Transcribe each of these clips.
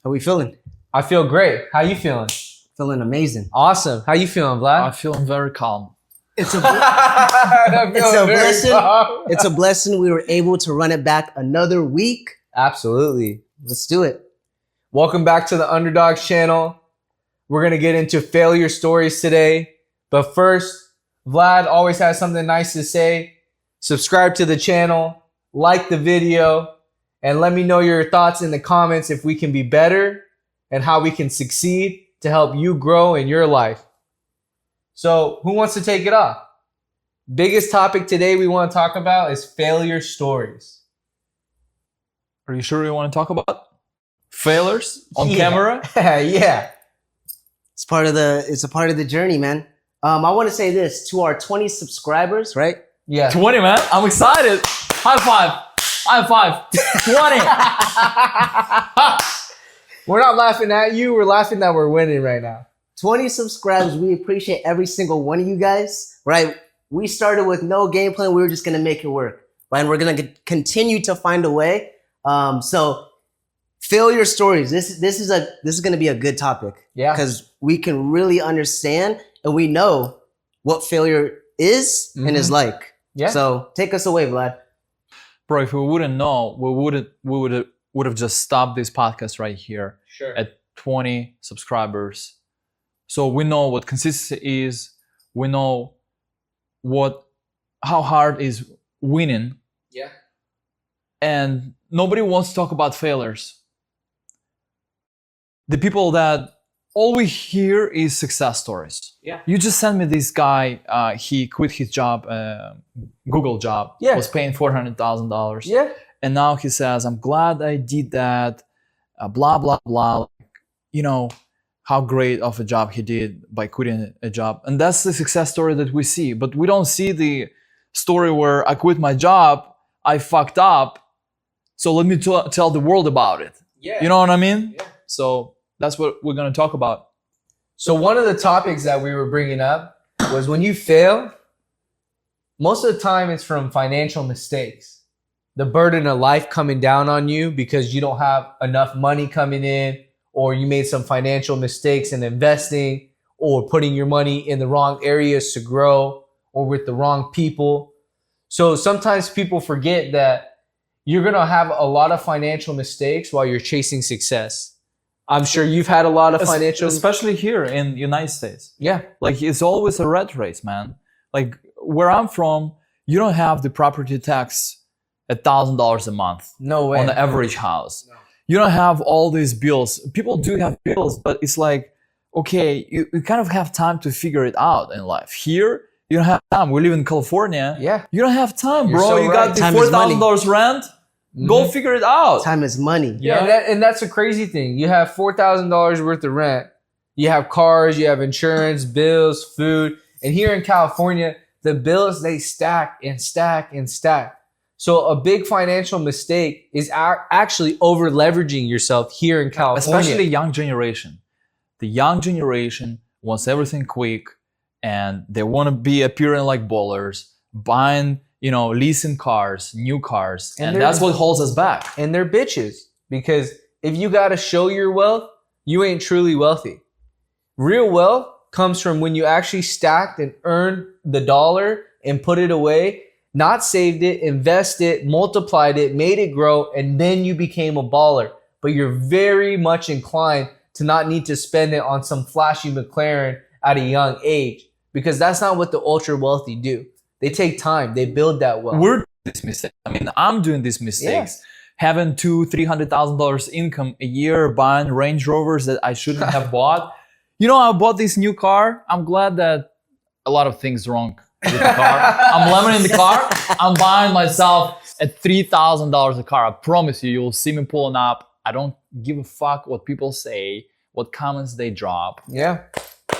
How we feeling? I feel great. How you feeling? Feeling amazing. Awesome. How you feeling, Vlad? I'm feeling very calm. It's a It's a blessing. It's a blessing we were able to run it back another week. Absolutely. Let's do it. Welcome back to the Underdawgs channel. We're going to get into failure stories today. But first, Vlad always has something nice to say. Subscribe to the channel, like the video, and let me know your thoughts in the comments if we can be better and how we can succeed to help you grow in your life. So who wants to take it off? Biggest topic today we want to talk about is failure stories. Are you sure you want to talk about failures on camera? Yeah. It's a part of the journey, man. I want to say this to our 20 subscribers, right? Yeah. 20, man. I'm excited. High five. High five. 20. We're not laughing at you. We're laughing that we're winning right now. 20 subscribers. We appreciate every single one of you guys, right? We started with no game plan. We were just going to make it work, right? And we're going to continue to find a way. So failure stories. This is going to be a good topic. Yeah. Because we can really understand and we know what failure is and is like. Yeah. So take us away, Vlad. Bro, if we wouldn't know, we would have just stopped this podcast right here at 20 subscribers. So we know what consistency is. We know how hard is winning. Yeah. And nobody wants to talk about failures. The people that all we hear is success stories. Yeah. You just sent me this guy, he quit his job, Google job, Yeah. was paying $400,000. Yeah. And now he says, I'm glad I did that, blah, blah, blah. You know, how great of a job he did by quitting a job. And that's the success story that we see. But we don't see the story where I quit my job, I fucked up, so let me tell the world about it. Yeah. You know what I mean? Yeah. So that's what we're going to talk about. So one of the topics that we were bringing up was when you fail, most of the time it's from financial mistakes. The burden of life coming down on you because you don't have enough money coming in, or you made some financial mistakes in investing, or putting your money in the wrong areas to grow, or with the wrong people. So sometimes people forget that you're going to have a lot of financial mistakes while you're chasing success. I'm sure you've had a lot of financial... Especially here in the United States. Yeah. Like, it's always a rat race, man. Like, where I'm from, you don't have the property tax $1,000 a month. No way. On the average house. No. You don't have all these bills. People do have bills, but it's like, okay, you kind of have time to figure it out in life. Here, you don't have time. We live in California. Yeah. You don't have time, You're bro. so You right. got the Time is money. $4,000 rent. Go figure it out. Time is money. Yeah, and that's a crazy thing. You have $4,000 worth of rent. You have cars, you have insurance, bills, food. And here in California, the bills, they stack and stack and stack. So a big financial mistake is actually over leveraging yourself here in California. Especially young generation. The young generation wants everything quick, and they want to be appearing like ballers, buying, leasing cars, new cars. And that's what holds us back. And they're bitches, because if you got to show your wealth, you ain't truly wealthy. Real wealth comes from when you actually stacked and earned the dollar and put it away, not saved it, invested it, multiplied it, made it grow, and then you became a baller. But you're very much inclined to not need to spend it on some flashy McLaren at a young age, because that's not what the ultra wealthy do. They take time. They build that wealth. We're doing this mistake. I mean, I'm doing these mistakes. Yeah. Having $200,000-$300,000 income a year, buying Range Rovers that I shouldn't have bought. I bought this new car. I'm glad that a lot of things wrong with the car. I'm lemonade the car. I'm buying myself a $3,000 a car. I promise you, you'll see me pulling up. I don't give a fuck what people say, what comments they drop. Yeah.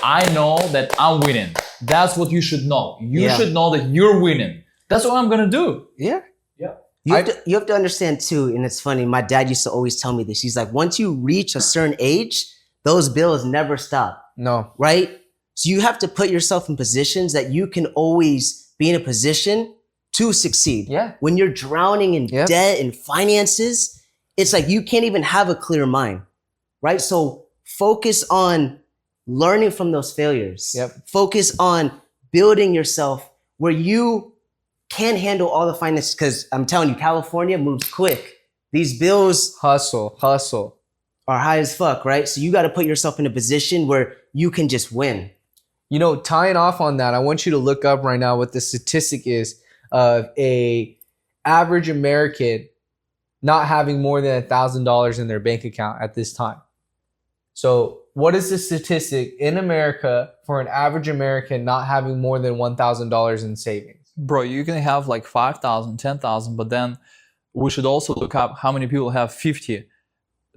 I know that I'm winning. That's what you should know. You should know that you're winning. That's what I'm going to do. Yeah. Yeah. You have to understand too, and it's funny, my dad used to always tell me this. He's like, once you reach a certain age, those bills never stop. No. Right? So you have to put yourself in positions that you can always be in a position to succeed. Yeah. When you're drowning in debt and finances, it's like you can't even have a clear mind. right? So focus on learning from those failures. Yep. Focus on building yourself where you can handle all the finances. Because I'm telling you, California moves quick. These bills Hustle. are high as fuck, right? So you got to put yourself in a position where you can just win. You know, tying off on that, I want you to look up right now what the statistic is of a average American not having more than $1,000 in their bank account at this time. So what is the statistic in America for an average American not having more than $1,000 in savings? Bro, you can have like 5,000, 10,000, but then we should also look up how many people have $50,000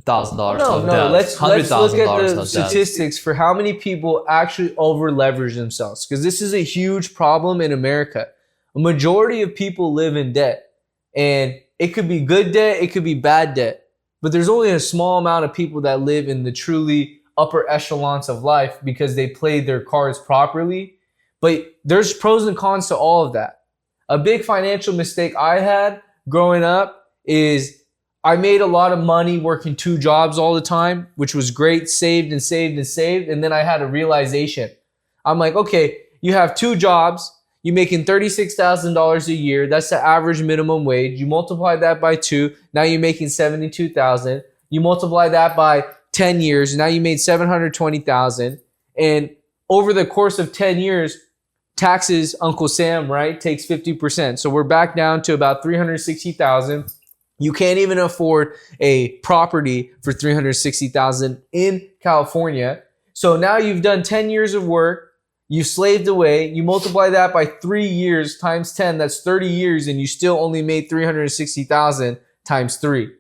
of debt. Let's look at $100,000 the of statistics for how many people actually over leverage themselves, because this is a huge problem in America. A majority of people live in debt, and it could be good debt, it could be bad debt, but there's only a small amount of people that live in the truly upper echelons of life because they played their cards properly. But there's pros and cons to all of that. A big financial mistake I had growing up is I made a lot of money working 2 jobs all the time, which was great, saved. And then I had a realization. I'm like, okay, you have 2 jobs, you're making $36,000 a year. That's the average minimum wage. You multiply that by 2, now you're making $72,000. You multiply that by 10 years, now you made $720,000. And over the course of 10 years, taxes, Uncle Sam, right, takes 50%. So we're back down to about $360,000. You can't even afford a property for $360,000 in California. So now you've done 10 years of work. You slaved away. You multiply that by 3 years times 10. That's 30 years, and you still only made $360,000 times 3.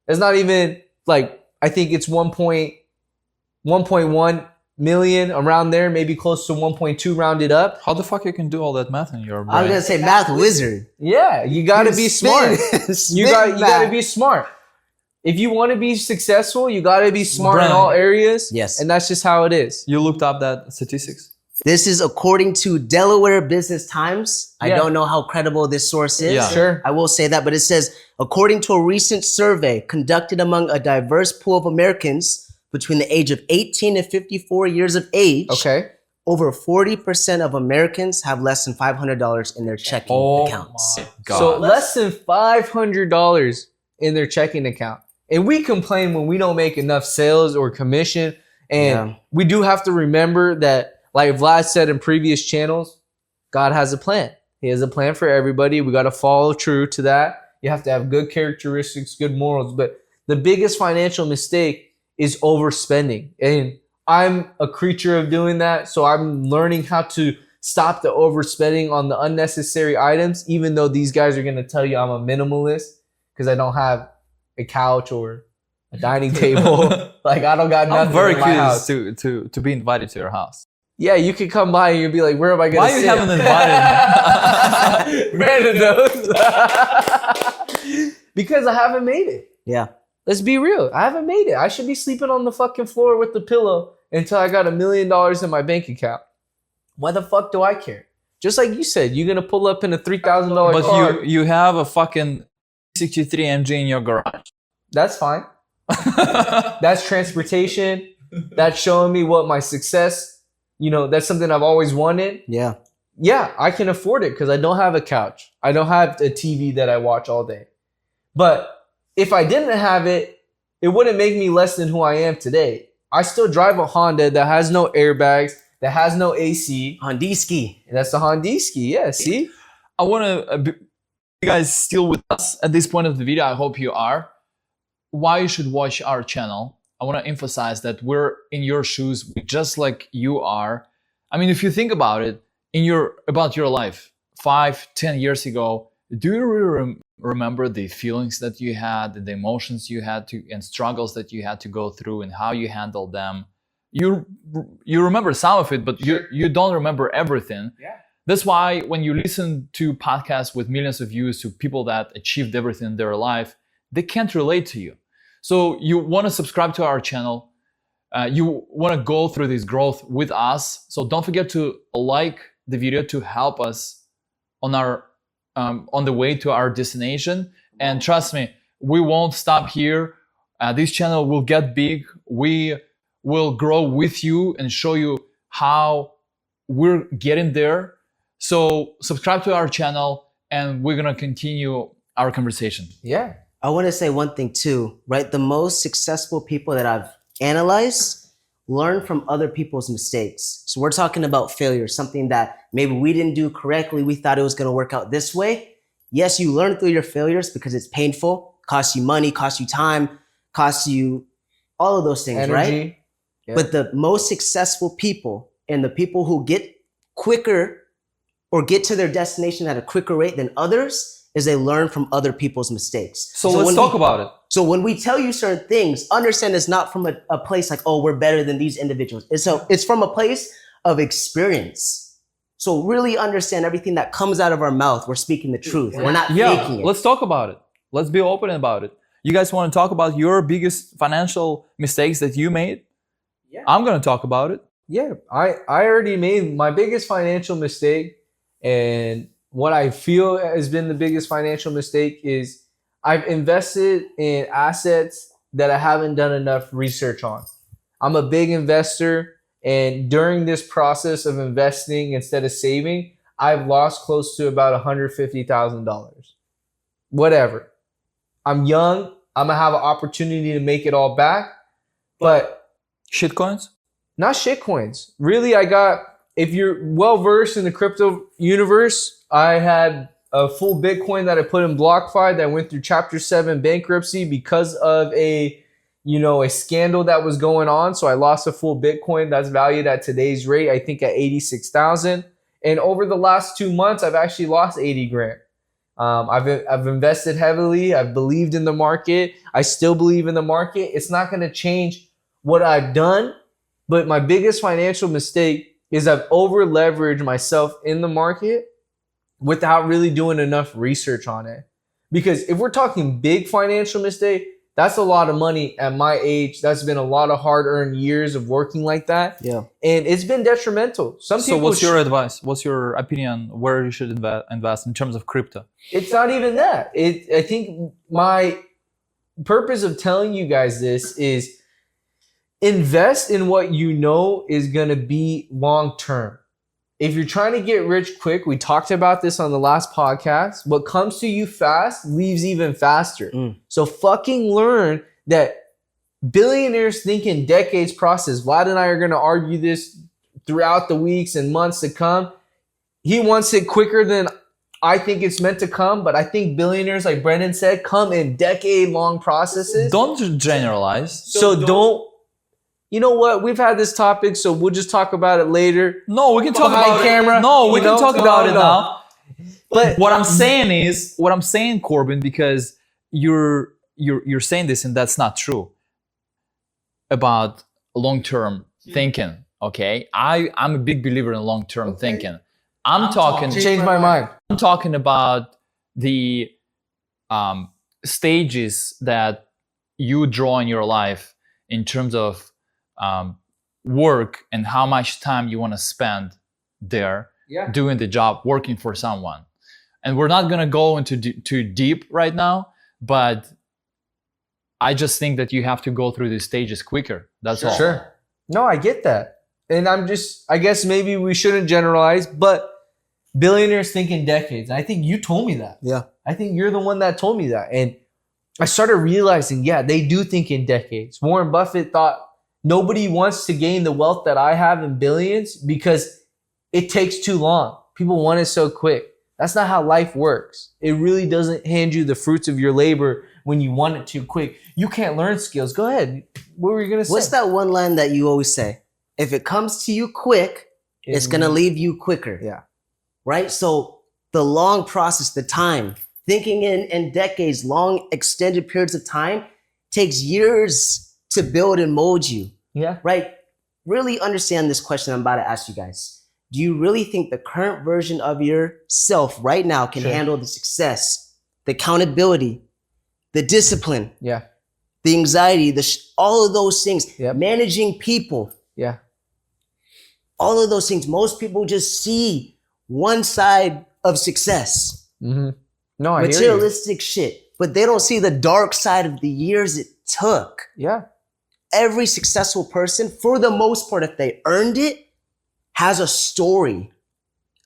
It's not even like, I think it's 1.1 million around there, maybe close to 1.2 rounded up. How the fuck you can do all that math in your brain? I was gonna say math wizard. Yeah, you gotta be smart. You gotta be smart. If you want to be successful, you gotta be smart in all areas. Yes. And that's just how it is. You looked up that statistics? This is according to Delaware Business Times. I Yeah. don't know how credible this source is. Yeah. Sure. I will say that, but it says, according to a recent survey conducted among a diverse pool of Americans between the age of 18 and 54 years of age, Okay. over 40% of Americans have less than $500 in their checking accounts. my God. So less than $500 in their checking account. And we complain when we don't make enough sales or commission. And we do have to remember that, like Vlad said in previous channels, God has a plan. He has a plan for everybody. We got to follow true to that. You have to have good characteristics, good morals. But the biggest financial mistake is overspending. And I'm a creature of doing that. So I'm learning how to stop the overspending on the unnecessary items, even though these guys are going to tell you I'm a minimalist because I don't have a couch or a dining table. Like, I don't got nothing I'm very in my house. curious to be invited to your house. Yeah, you could come by and you'd be like, where am I going to Why sit? you haven't invited me? Brandon knows. Because I haven't made it. Yeah. Let's be real. I haven't made it. I should be sleeping on the fucking floor with the pillow until I got $1 million in my bank account. Why the fuck do I care? Just like you said, you're going to pull up in a $3,000 But car. you have a fucking 63 MG in your garage. That's fine. That's transportation. That's showing me what my success, that's something I've always wanted. Yeah. Yeah, I can afford it because I don't have a couch. I don't have a TV that I watch all day. But if I didn't have it, it wouldn't make me less than who I am today. I still drive a Honda that has no airbags, that has no AC. Hondiski. And that's the Hondiski. Yeah, see? I want to, you guys still with us at this point of the video? I hope you are. Why you should watch our channel? I want to emphasize that we're in your shoes, just like you are. I mean, if you think about it, about your life 5-10 years ago, do you really remember the feelings that you had, the emotions you had and struggles that you had to go through, and how you handled them? You remember some of it, but you don't remember everything. Yeah. That's why when you listen to podcasts with millions of views, to people that achieved everything in their life, they can't relate to you. So you want to subscribe to our channel. You want to go through this growth with us. So don't forget to like the video to help us on the way to our destination. And trust me, we won't stop here. This channel will get big. we will grow with you and show you how we're getting there. So subscribe to our channel and we're going to continue our conversation. Yeah. I want to say one thing too, right? The most successful people that I've analyzed learn from other people's mistakes. So we're talking about failure, something that maybe we didn't do correctly. We thought it was going to work out this way. Yes, you learn through your failures because it's painful, costs you money, costs you time, costs you all of those things, Energy. right? Yeah. But the most successful people and the people who get quicker or get to their destination at a quicker rate than others is they learn from other people's mistakes. So let's talk about it. So when we tell you certain things, understand it's not from a place like, oh, we're better than these individuals. It's from a place of experience. So really understand everything that comes out of our mouth. We're speaking the truth. We're not faking it. Let's talk about it. Let's be open about it. You guys want to talk about your biggest financial mistakes that you made? Yeah. I'm going to talk about it. Yeah, I already made my biggest financial mistake, and what I feel has been the biggest financial mistake is I've invested in assets that I haven't done enough research on. I'm a big investor, and during this process of investing instead of saving, I've lost close to about $150,000. Whatever. I'm young. I'm gonna have an opportunity to make it all back, but Shitcoins? not shitcoins. Really, if you're well versed in the crypto universe, I had a full Bitcoin that I put in BlockFi that went through Chapter 7 bankruptcy because of a scandal that was going on. So I lost a full Bitcoin that's valued at today's rate, I think at 86,000. And over the last 2 months, I've actually lost 80 grand. I've invested heavily. I've believed in the market. I still believe in the market. It's not going to change what I've done. But my biggest financial mistake is I've over leveraged myself in the market without really doing enough research on it. Because if we're talking big financial mistake, that's a lot of money at my age. That's been a lot of hard-earned years of working like that. Yeah. And it's been detrimental. So what's your advice? What's your opinion where you should invest in terms of crypto? It's not even that. I think my purpose of telling you guys this is invest in what you know is going to be long-term. If you're trying to get rich quick, we talked about this on the last podcast. What comes to you fast leaves even faster. So fucking learn that billionaires think in decades process. Vlad and I are going to argue this throughout the weeks and months to come. He wants it quicker than I think it's meant to come, but I think billionaires, like Brendan said, come in decade-long processes. Don't generalize. So don't. You know what? We've had this topic, so we'll just talk about it later. No, we can talk Behind about camera, it. No, we you can know? talk No, about it no. now. But What I'm saying, Corbin, because you're saying this and that's not true about long-term thinking. Okay, I'm a big believer in long-term thinking. I'm talking. change my mind. I'm talking about the stages that you draw in your life in terms of work and how much time you want to spend there doing the job, working for someone. And we're not going to go into too deep right now, but I just think that you have to go through these stages quicker. That's all. Sure. No, I get that. And I guess maybe we shouldn't generalize, but billionaires think in decades. I think you told me that. Yeah. I think you're the one that told me that. And I started realizing, they do think in decades. Warren Buffett thought nobody wants to gain the wealth that I have in billions because it takes too long. People want it so quick. That's not how life works. It really doesn't hand you the fruits of your labor when you want it too quick. You can't learn skills. Go ahead. What were you going to say? What's that one line that you always say? If it comes to you quick, it's going to leave you quicker. Yeah. Right? So the long process, the time, thinking in decades, long extended periods of time takes years to build and mold you. Yeah. Right? Really understand this question I'm about to ask you guys. Do you really think the current version of yourself right now can handle the success, the accountability, the discipline, Yeah. the anxiety, all of those things, Yep. managing people, Yeah. all of those things? Most people just see one side of success, Mm-hmm. No, I hear you. materialistic shit, but they don't see the dark side of the years it took. Yeah. every successful person, for the most part, if they earned it, has a story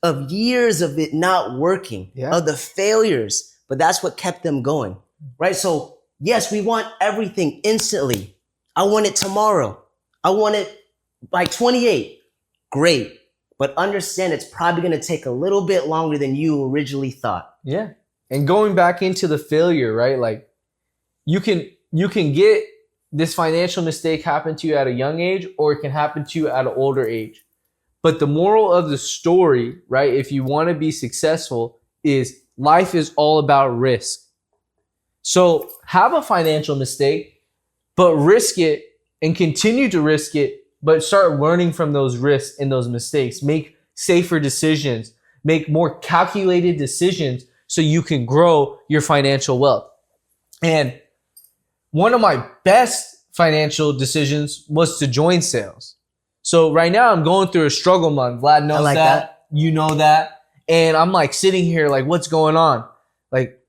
of years of it not working, of the failures, but that's what kept them going, right? So yes, we want everything instantly. I want it tomorrow. I want it by 28. Great. But understand it's probably going to take a little bit longer than you originally thought. Yeah. And going back into the failure, right? Like you can get this financial mistake happen to you at a young age, or it can happen to you at an older age. But the moral of the story, right, if you want to be successful, is life is all about risk. So have a financial mistake, but risk it and continue to risk it, but start learning from those risks and those mistakes. Make safer decisions, make more calculated decisions so you can grow your financial wealth. And one of my best financial decisions was to join sales. So right now I'm going through a struggle month. Vlad knows that. You know that. And I'm like sitting here like, what's going on? Like,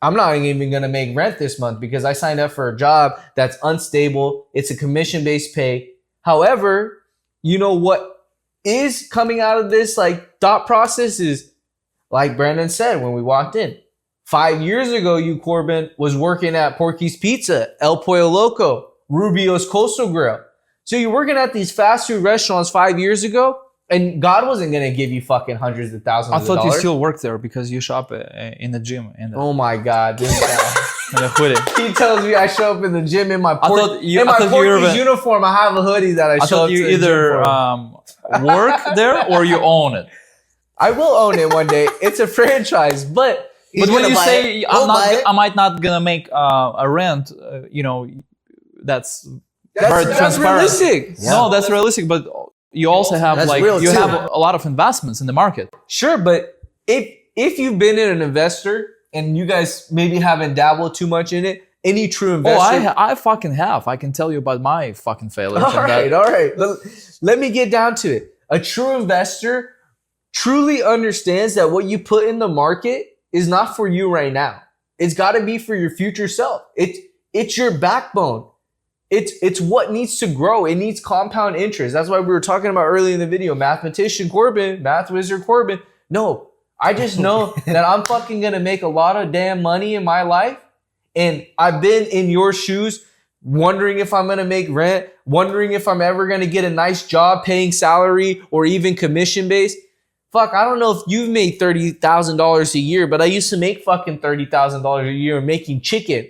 I'm not even going to make rent this month because I signed up for a job that's unstable. It's a commission-based pay. However, you know what is coming out of this like thought process is, like Brandon said when we walked in, 5 years ago, you, Corbin, was working at Porky's Pizza, El Pollo Loco, Rubio's Coastal Grill. So you're working at these fast food restaurants 5 years ago, and God wasn't going to give you fucking hundreds of thousands of dollars. I thought you still work there because you shop in the gym. Oh my God, this guy. In a hoodie. He tells me I show up in the gym in my Porky's you uniform. I have a hoodie that I show up to. You either work there or you own it. I will own it one day. It's a franchise, but when you say I might not gonna make a rent, that's very transparent. Realistic. Yeah. No, that's realistic. But you also have have a lot of investments in the market. Sure, but if you've been in an investor and you guys maybe haven't dabbled too much in it, any true investor. Oh, I fucking have. I can tell you about my fucking failures. All right. Let me get down to it. A true investor truly understands that what you put in the market is not for you right now. It's got to be for your future self. It's your backbone. It's what needs to grow. It needs compound interest. That's why we were talking about early in the video, mathematician Corbin, math wizard Corbin. No, I just know that I'm fucking going to make a lot of damn money in my life. And I've been in your shoes wondering if I'm going to make rent, wondering if I'm ever going to get a nice job paying salary or even commission based. Fuck, I don't know if you've made $30,000 a year, but I used to make fucking $30,000 a year making chicken.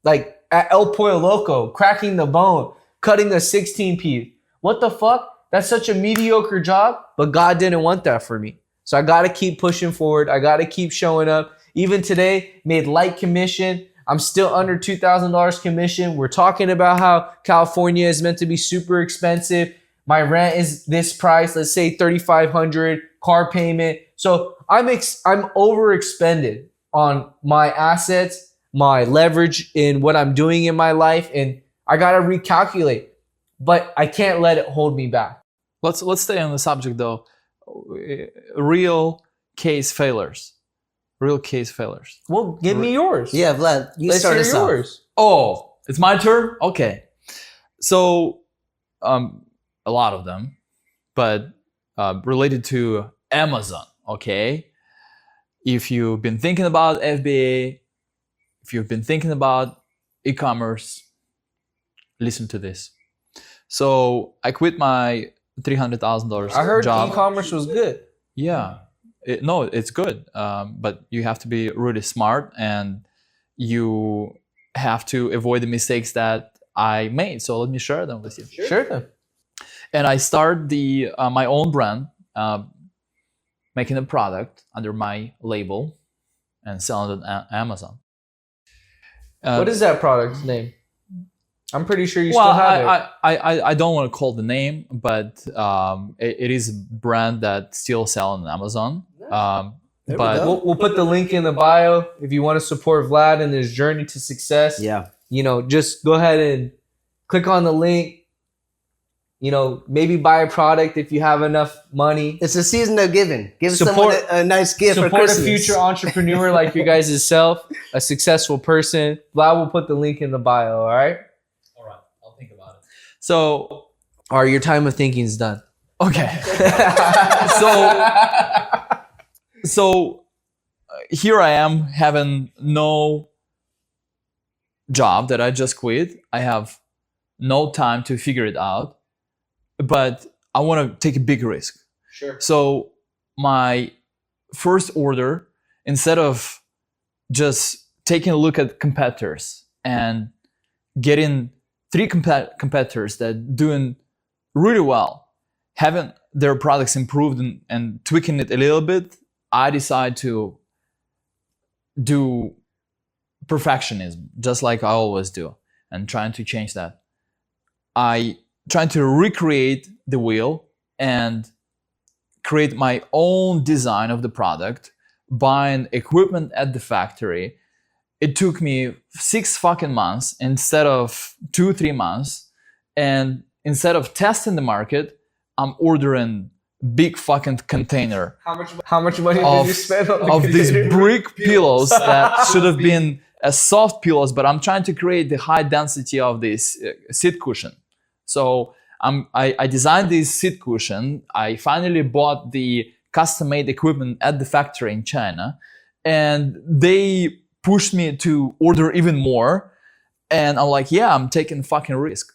Like at El Pollo Loco, cracking the bone, cutting a 16-piece. What the fuck? That's such a mediocre job, but God didn't want that for me. So I got to keep pushing forward. I got to keep showing up. Even today, made light commission. I'm still under $2,000 commission. We're talking about how California is meant to be super expensive. My rent is this price, let's say $3,500, car payment. So I'm overexpended on my assets, my leverage in what I'm doing in my life, and I gotta recalculate. But I can't let it hold me back. Let's stay on the subject though. Real case failures. Well, give me yours. Yeah, Vlad, Let's start us off. yours. Oh, it's my turn? Okay. So, a lot of them, but related to Amazon, okay? If you've been thinking about FBA, if you've been thinking about e-commerce, listen to this. So I quit my $300,000 job. I heard e-commerce was good. Yeah. It's good, but you have to be really smart and you have to avoid the mistakes that I made. So let me share them with you. Sure. And I started my own brand, making a product under my label and selling it on Amazon. What is that product's name? I'm pretty sure you still have it. I don't want to call the name, but it is a brand that still sells on Amazon. But we'll put the link in the bio if you want to support Vlad in his journey to success. Yeah. Just go ahead and click on the link. Maybe buy a product if you have enough money. It's a season of giving. Give someone a nice gift for Christmas. Support a future entrepreneur like your guys' self, a successful person. Vlad will put the link in the bio, all right? All right, I'll think So, All right, your time of thinking is done. okay. So here I am having no job that I just quit. I have no time to figure it out, but I want to take a big risk. Sure. So my first order, instead of just taking a look at competitors and getting 3 competitors that doing really well, having their products improved and tweaking it a little bit, I decide to do perfectionism, just like I always do, and trying to change that. I trying to recreate the wheel and create my own design of the product, buying equipment at the factory. It took me 6 fucking months instead of 2-3 months. And instead of testing the market, I'm ordering big fucking container How much money did you spend on of these brick pillows that should have been as soft pillows, but I'm trying to create the high density of this seat cushion. So I designed this seat cushion. I finally bought the custom-made equipment at the factory in China, and they pushed me to order even more. And I'm like, yeah, I'm taking fucking risk.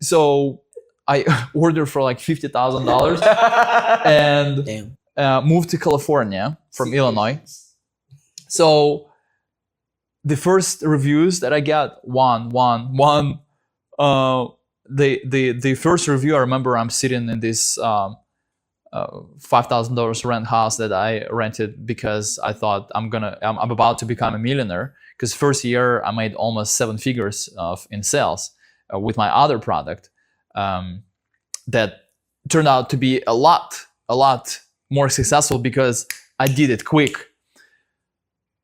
So I ordered for like $50,000 and moved to California from Illinois. So the first reviews that I got, the first review, I remember I'm sitting in this $5,000 rent house that I rented because I thought I'm about to become a millionaire. Because first year I made almost 7 figures in sales with my other product. That turned out to be a lot more successful because I did it quick.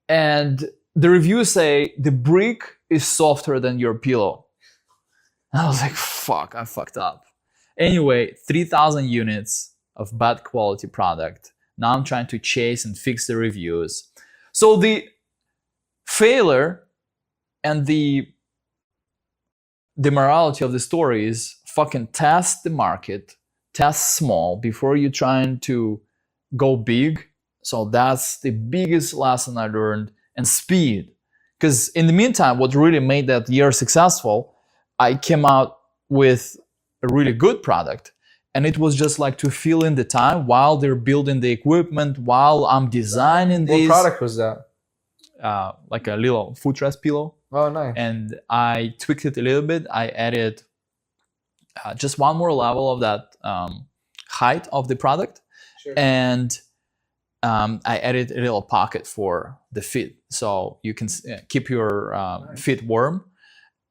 And the reviews say the brick is softer than your pillow. And I was like, fuck, I fucked up. Anyway, 3,000 units of bad quality product. Now I'm trying to chase and fix the reviews. So the failure and the morality of the story is fucking test the market, test small before you're trying to go big. So that's the biggest lesson I learned. And speed. Because in the meantime, what really made that year successful, I came out with a really good product. And it was just like to fill in the time while they're building the equipment, while I'm designing this. What product was that? Like a little footrest pillow. Oh, nice. And I tweaked it a little bit. I added just one more level of that height of the product. Sure. And I added a little pocket for the feet, so you can keep your feet warm.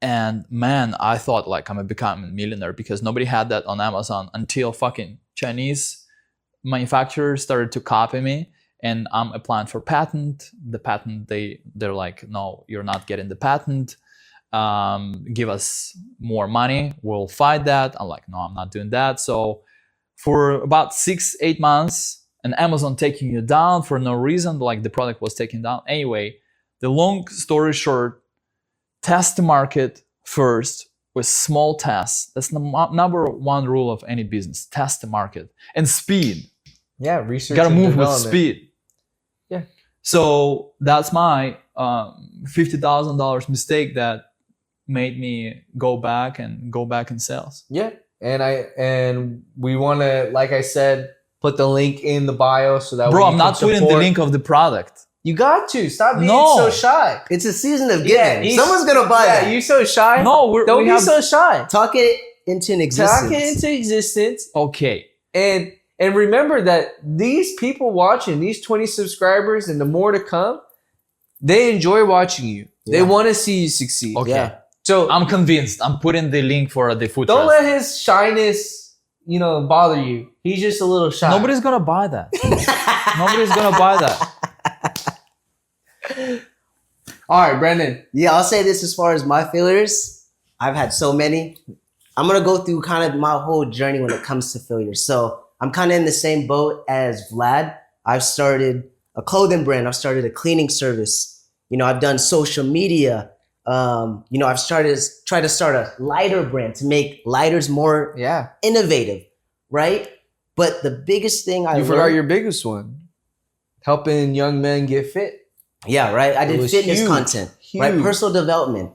And man, I thought like I'm gonna become a millionaire because nobody had that on Amazon until fucking Chinese manufacturers started to copy me. And I'm applying for patent. The patent, they're like, no, you're not getting the patent. Give us more money. We'll fight that. I'm like, no, I'm not doing that. So for about 6-8 months, and Amazon taking you down for no reason, like the product was taken down. Anyway, the long story short, test the market first with small tests. That's the number one rule of any business. Test the market. And speed. Yeah, research. You gotta move with development. speed. Yeah. So that's my $50,000 mistake that made me go back in sales. Yeah, and we want to, like I said, put the link in the bio so that Bro, we I'm not putting the link of the product. You got to stop being No. so shy. It's a season of Yeah, giving. Someone's gonna buy Yeah, that. you so shy. No, Don't be so shy. Talk it into an existence. Talk it into existence, Okay. and remember that these people watching, these 20 subscribers, and the more to come, they enjoy watching you. They Yeah. want to see you succeed. Okay. Yeah. So I'm convinced. I'm putting the link for the food don't trust. let his shyness, bother you. He's just a little shy. Nobody's gonna buy that. Nobody's gonna buy that. All right, Brendan. Yeah, I'll say this as far as my failures. I've had so many. I'm going to go through kind of my whole journey when it comes to failures. So I'm kind of in the same boat as Vlad. I've started a clothing brand. I've started a cleaning service. I've done social media. I've tried to start a lighter brand to make lighters more innovative, right? But the biggest thing You forgot your biggest one. Helping young men get fit. Yeah, right. I did fitness content, right? Huge. Personal development.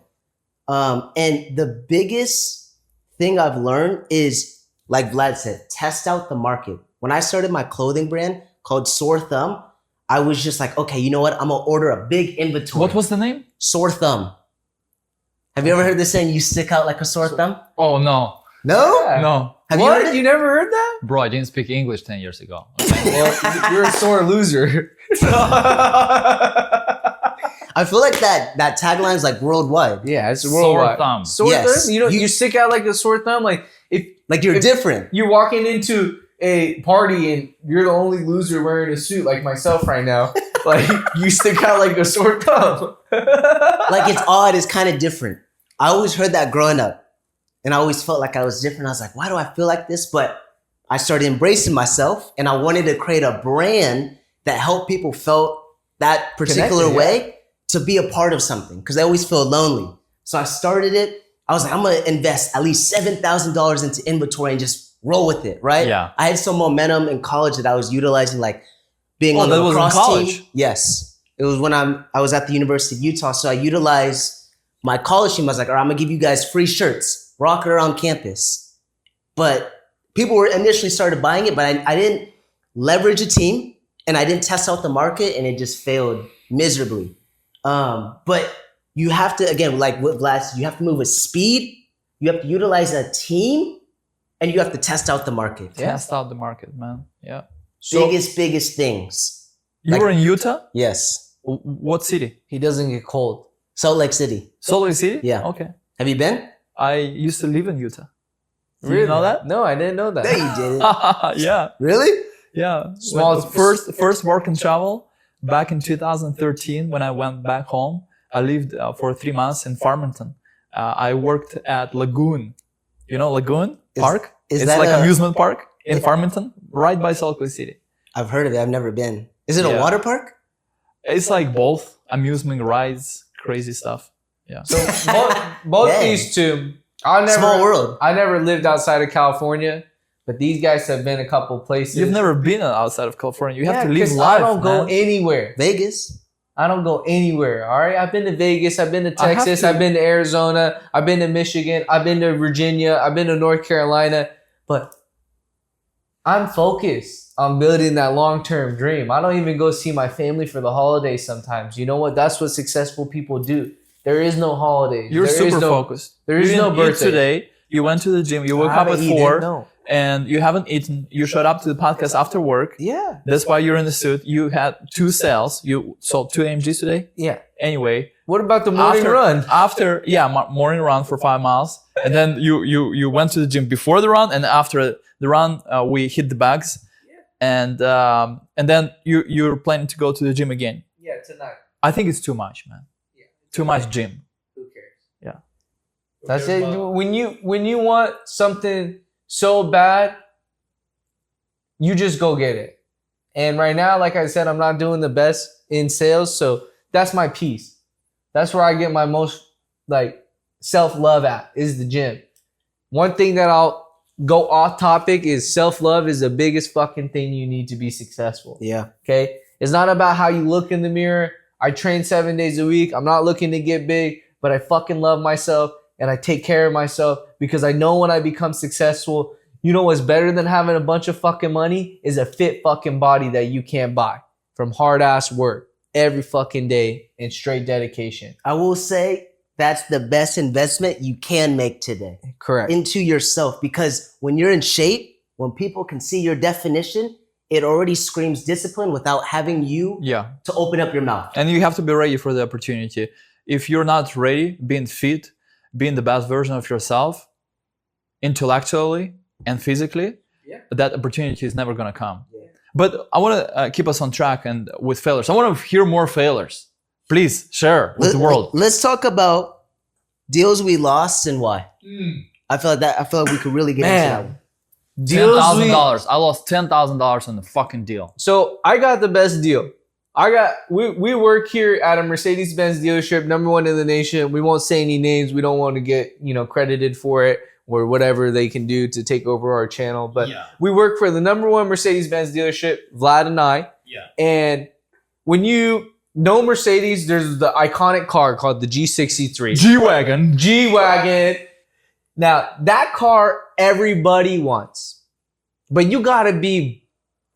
And the biggest thing I've learned is, like Vlad said, test out the market. When I started my clothing brand called Sore Thumb, I was just like, okay, you know what? I'm gonna order a big inventory. What was the name? Sore Thumb. Have you ever heard this saying, you stick out like a sore thumb? Oh no, No? Yeah. no, Have you heard it? You never heard that? bro! I didn't speak English 10 years ago. Okay? Well, you're a sore loser. I feel like that tagline is like worldwide. Yeah, it's Sore worldwide. thumb. Sore Yes. thumb? You stick out like a sore thumb. Like if Like you're different. you're walking into a party and you're the only loser wearing a suit like myself right now, like you stick out like a sore thumb. Like it's odd, it's kind of different. I always heard that growing up, and I always felt like I was different. I was like, why do I feel like this? But I started embracing myself, and I wanted to create a brand that helped people felt that particular Connected, way to be a part of something, because they always feel lonely. So I started it. I was like, I'm gonna invest at least $7,000 into inventory and just roll with it, right? Yeah. I had some momentum in college that I was utilizing, like being on the that was in lacrosse college? team. Yes. It was when I was at the University of Utah. So I utilized my college team. I was like, all right, I'm gonna give you guys free shirts, rock it around campus. But people were initially started buying it, but I didn't leverage a team and I didn't test out the market, and it just failed miserably. But you have to, again, like what Vlad said, you have to move with speed. You have to utilize a team, and you have to test out the market. Test out the market, man. Yeah. So Biggest things. You Like- were in Utah? Yes. What city? he doesn't get cold. Salt Lake City. Salt Lake City? Yeah. Okay. Have you been? I used to live in Utah. Did you know that? No, I didn't know that. There you did it. Yeah. Really? Yeah. Small- First work and travel back in 2013 when I went back home. I lived for 3 months in Farmington. I worked at Lagoon. You know Lagoon Park? is It's that like a- amusement park in Farmington, right by Salt Lake City. I've heard of it. I've never been. Is it a Yeah. water park? It's like both amusement rides, crazy stuff. Yeah. So both Dang. these two, Small world. I never lived outside of California, but these guys have been a couple places. You've never been outside of California. You have to live 'cause life. I don't go man. anywhere. Vegas. I don't go anywhere. All right. I've been to Vegas. I've been to I have Texas. to- I've been to Arizona. I've been to Michigan. I've been to Virginia. I've been to North Carolina. But I'm focused on building that long-term dream. I don't even go see my family for the holidays sometimes. You know what? That's what successful people do. There is no holidays. You're There is super no- focused. there is You no didn't eat birthday. today. You went to the gym. You woke I up at haven't eaten, 4 no. and you haven't eaten. You showed up to the podcast after work. Yeah. That's why you're in the suit. You had 2 sales. You sold 2 AMGs today. Yeah. Anyway, What about the morning run? After morning run for 5 miles, and then you went to the gym before the run, and after the run we hit the bags, and then you're planning to go to the gym again. Yeah, tonight. I think it's too much, man. Yeah. Too much gym. Who cares? Yeah. That's it. When you want something so bad, you just go get it. And right now, like I said, I'm not doing the best in sales, so that's my piece. That's where I get my most like self-love at, is the gym. One thing that I'll go off topic is self-love is the biggest fucking thing you need to be successful. Yeah. Okay? It's not about how you look in the mirror. I train 7 days a week. I'm not looking to get big, but I fucking love myself and I take care of myself because I know when I become successful, you know what's better than having a bunch of fucking money is a fit fucking body that you can't buy from hard ass work every fucking day and straight dedication. I will say that's the best investment you can make today Correct. into yourself, because when you're in shape, when people can see your definition, it already screams discipline without having you Yeah. to open up your mouth. And you have to be ready for the opportunity. If you're not ready, being fit, being the best version of yourself, intellectually and physically, that opportunity is never going to come. Yeah. But I want to keep us on track and with failures. I want to hear more failures. Please share with the world. Let's talk about deals we lost and why. I feel like we could really get into that one. Deals we- $10,000. I lost $10,000 on the fucking deal. So I got the best deal. We work here at a Mercedes-Benz dealership, number one in the nation. We won't say any names. We don't want to get, credited for it or whatever they can do to take over our channel. But we work for the number one Mercedes-Benz dealership, Vlad and I. Yeah. And when you know Mercedes, there's the iconic car called the G63. G-Wagon. G-Wagon. Now, that car everybody wants. But you got to be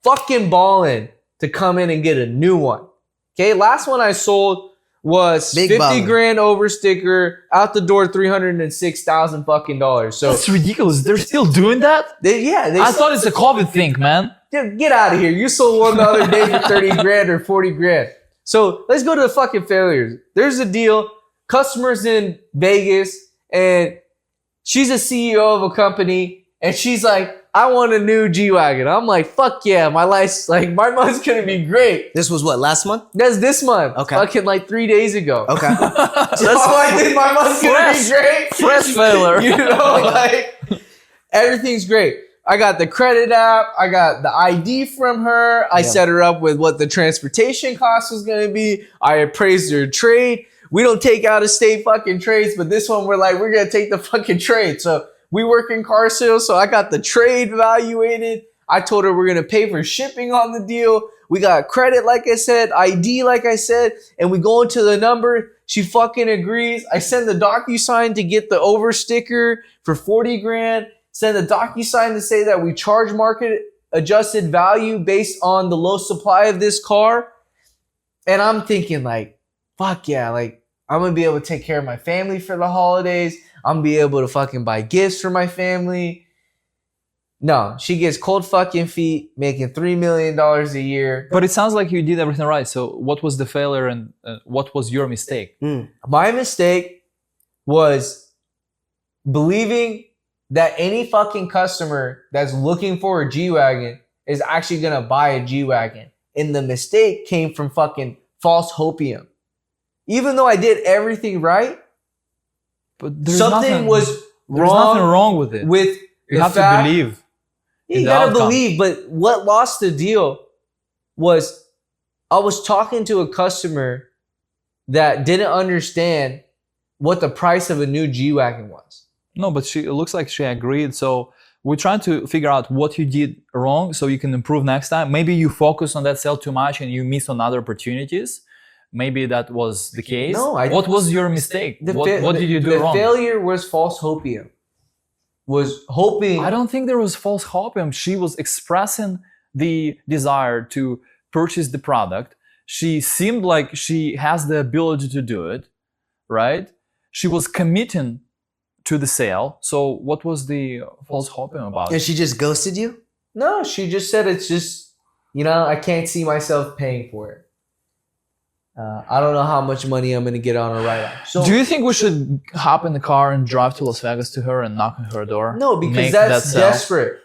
fucking balling to come in and get a new one. Okay, last one I sold was Big 50 ballin'. grand over sticker, out the door $306,000 fucking dollars. So That's ridiculous. They're still doing that? I thought it's a COVID thing, man. Get out of here. You sold one the other day for 30 grand or 40 grand. So let's go to the fucking failures. There's a deal. Customers in Vegas, and she's a CEO of a company, and she's like, I want a new G-Wagon. I'm like, fuck yeah, my month's gonna be great. This was what, last month? That's this month. Okay. Fucking like 3 days ago. Okay. That's why I think my month's gonna be great. Fresh failure. Everything's great. I got the credit app. I got the ID from her. I set her up with what the transportation cost was gonna be. I appraised her trade. We don't take out of state fucking trades, but this one we're gonna take the fucking trade. So we work in car sales, so I got the trade evaluated. I told her we're going to pay for shipping on the deal. We got credit, like I said, ID, like I said, and we go into the number. She fucking agrees. I send the DocuSign to get the over sticker for 40 grand. Send the DocuSign to say that we charge market adjusted value based on the low supply of this car. And I'm thinking like, fuck yeah, like I'm going to be able to take care of my family for the holidays. I'm gonna be able to fucking buy gifts for my family. No, she gets cold fucking feet, making $3 million a year. But it sounds like you did everything right. So what was the failure and what was your mistake? My mistake was believing that any fucking customer that's looking for a G-Wagon is actually gonna buy a G-Wagon. And the mistake came from fucking false hopium. Even though I did everything right, But there's something nothing, was there's nothing wrong with it. With You the have fact, to believe. You in the gotta outcome. believe, but what lost the deal was I was talking to a customer that didn't understand what the price of a new G-Wagon was. No, but it looks like she agreed. So we're trying to figure out what you did wrong so you can improve next time. Maybe you focus on that sale too much and you miss on other opportunities. Maybe that was the case. No, what was your mistake? What did you do wrong? The failure was false hopium. Was hoping. I don't think there was false hopium. She was expressing the desire to purchase the product. She seemed like she has the ability to do it, right? She was committing to the sale. So what was the false hopium about? And she just ghosted you? No, she just said it's just, I can't see myself paying for it. I don't know how much money I'm going to get on a write-off. So, do you think we should hop in the car and drive to Las Vegas to her and knock on her door? No, because Make that's that sale? desperate.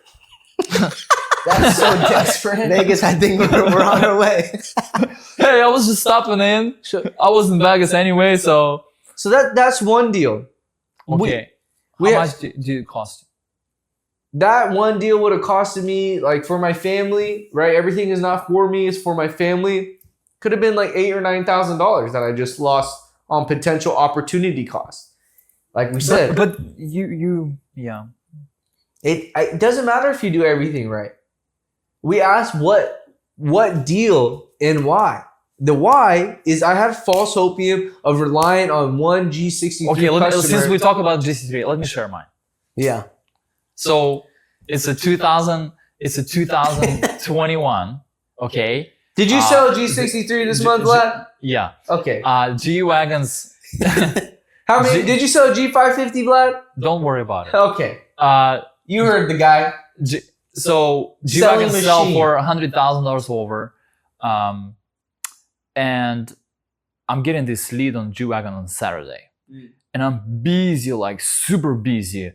That's so desperate. Vegas, I think we're on our way. Hey, I was just stopping in. I was in Vegas anyway, so... So that's one deal. Okay. We How have- much did it cost you? That one deal would have costed me, like, for my family, right? Everything is not for me, it's for my family. Could have been like $8,000 or $9,000 that I just lost on potential opportunity costs. Like we said. But yeah. It doesn't matter if you do everything right. We asked what deal and why. The why is I had false hopium of relying on one G63 Okay, customer. since we talk about GC3, let me share mine. Yeah. So it's a 2021, okay? Did you sell G63 this month, Vlad? Yeah. Okay. G-Wagons, How many? Did you sell G550, Vlad? don't worry about it. Okay. Uh, You heard the guy. So Selling G-Wagons sell machine. for $100,000 over. And I'm getting this lead on G-Wagon on Saturday. And I'm busy, like super busy.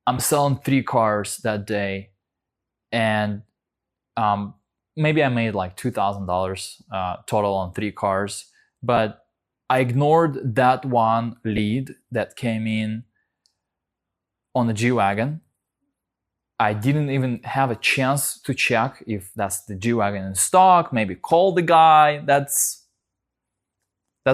I'm selling 3 cars that day. And maybe I made like $2,000 total on 3 cars. But I ignored that one lead that came in on the G-Wagon. I didn't even have a chance to check if that's the G-Wagon in stock, maybe call the guy. That's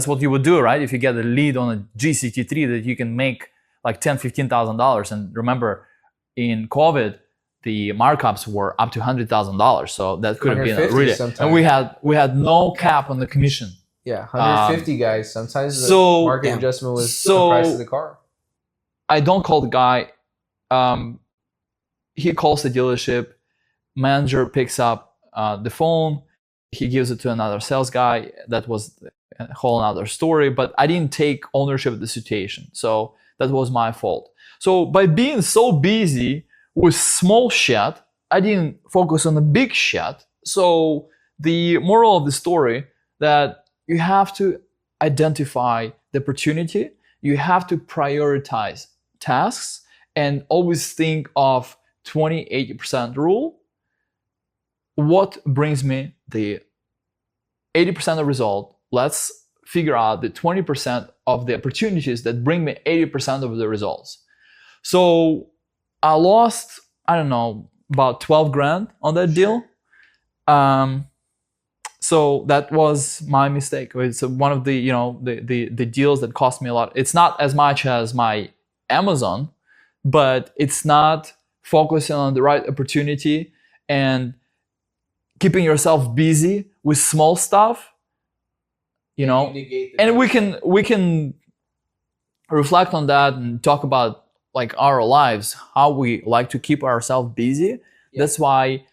what you would do, right? If you get a lead on a GCT3 that you can make like $10,000, $15,000. And remember, in COVID, the markups were up to $100,000. So that could have been a really, sometimes. and we had no cap on the commission. Yeah, 150 guys. Sometimes the so- market Yeah. adjustment was So- the price of the car. I don't call the guy. He calls the dealership. Manager picks up the phone. He gives it to another sales guy. That was a whole other story. But I didn't take ownership of the situation. So that was my fault. So by being so busy with small shit, I didn't focus on the big shit. So the moral of the story that you have to identify the opportunity. You have to prioritize tasks and always think of 20-80% rule. What brings me the 80% of result? Let's figure out the 20% of the opportunities that bring me 80% of the results. So I lost, I don't know, about 12 grand on that deal. So that was my mistake. It's one of the, the deals that cost me a lot. It's not as much as my Amazon, but it's not focusing on the right opportunity and keeping yourself busy with small stuff, and we can reflect on that and talk about like our lives, how we like to keep ourselves busy. Yeah. That's why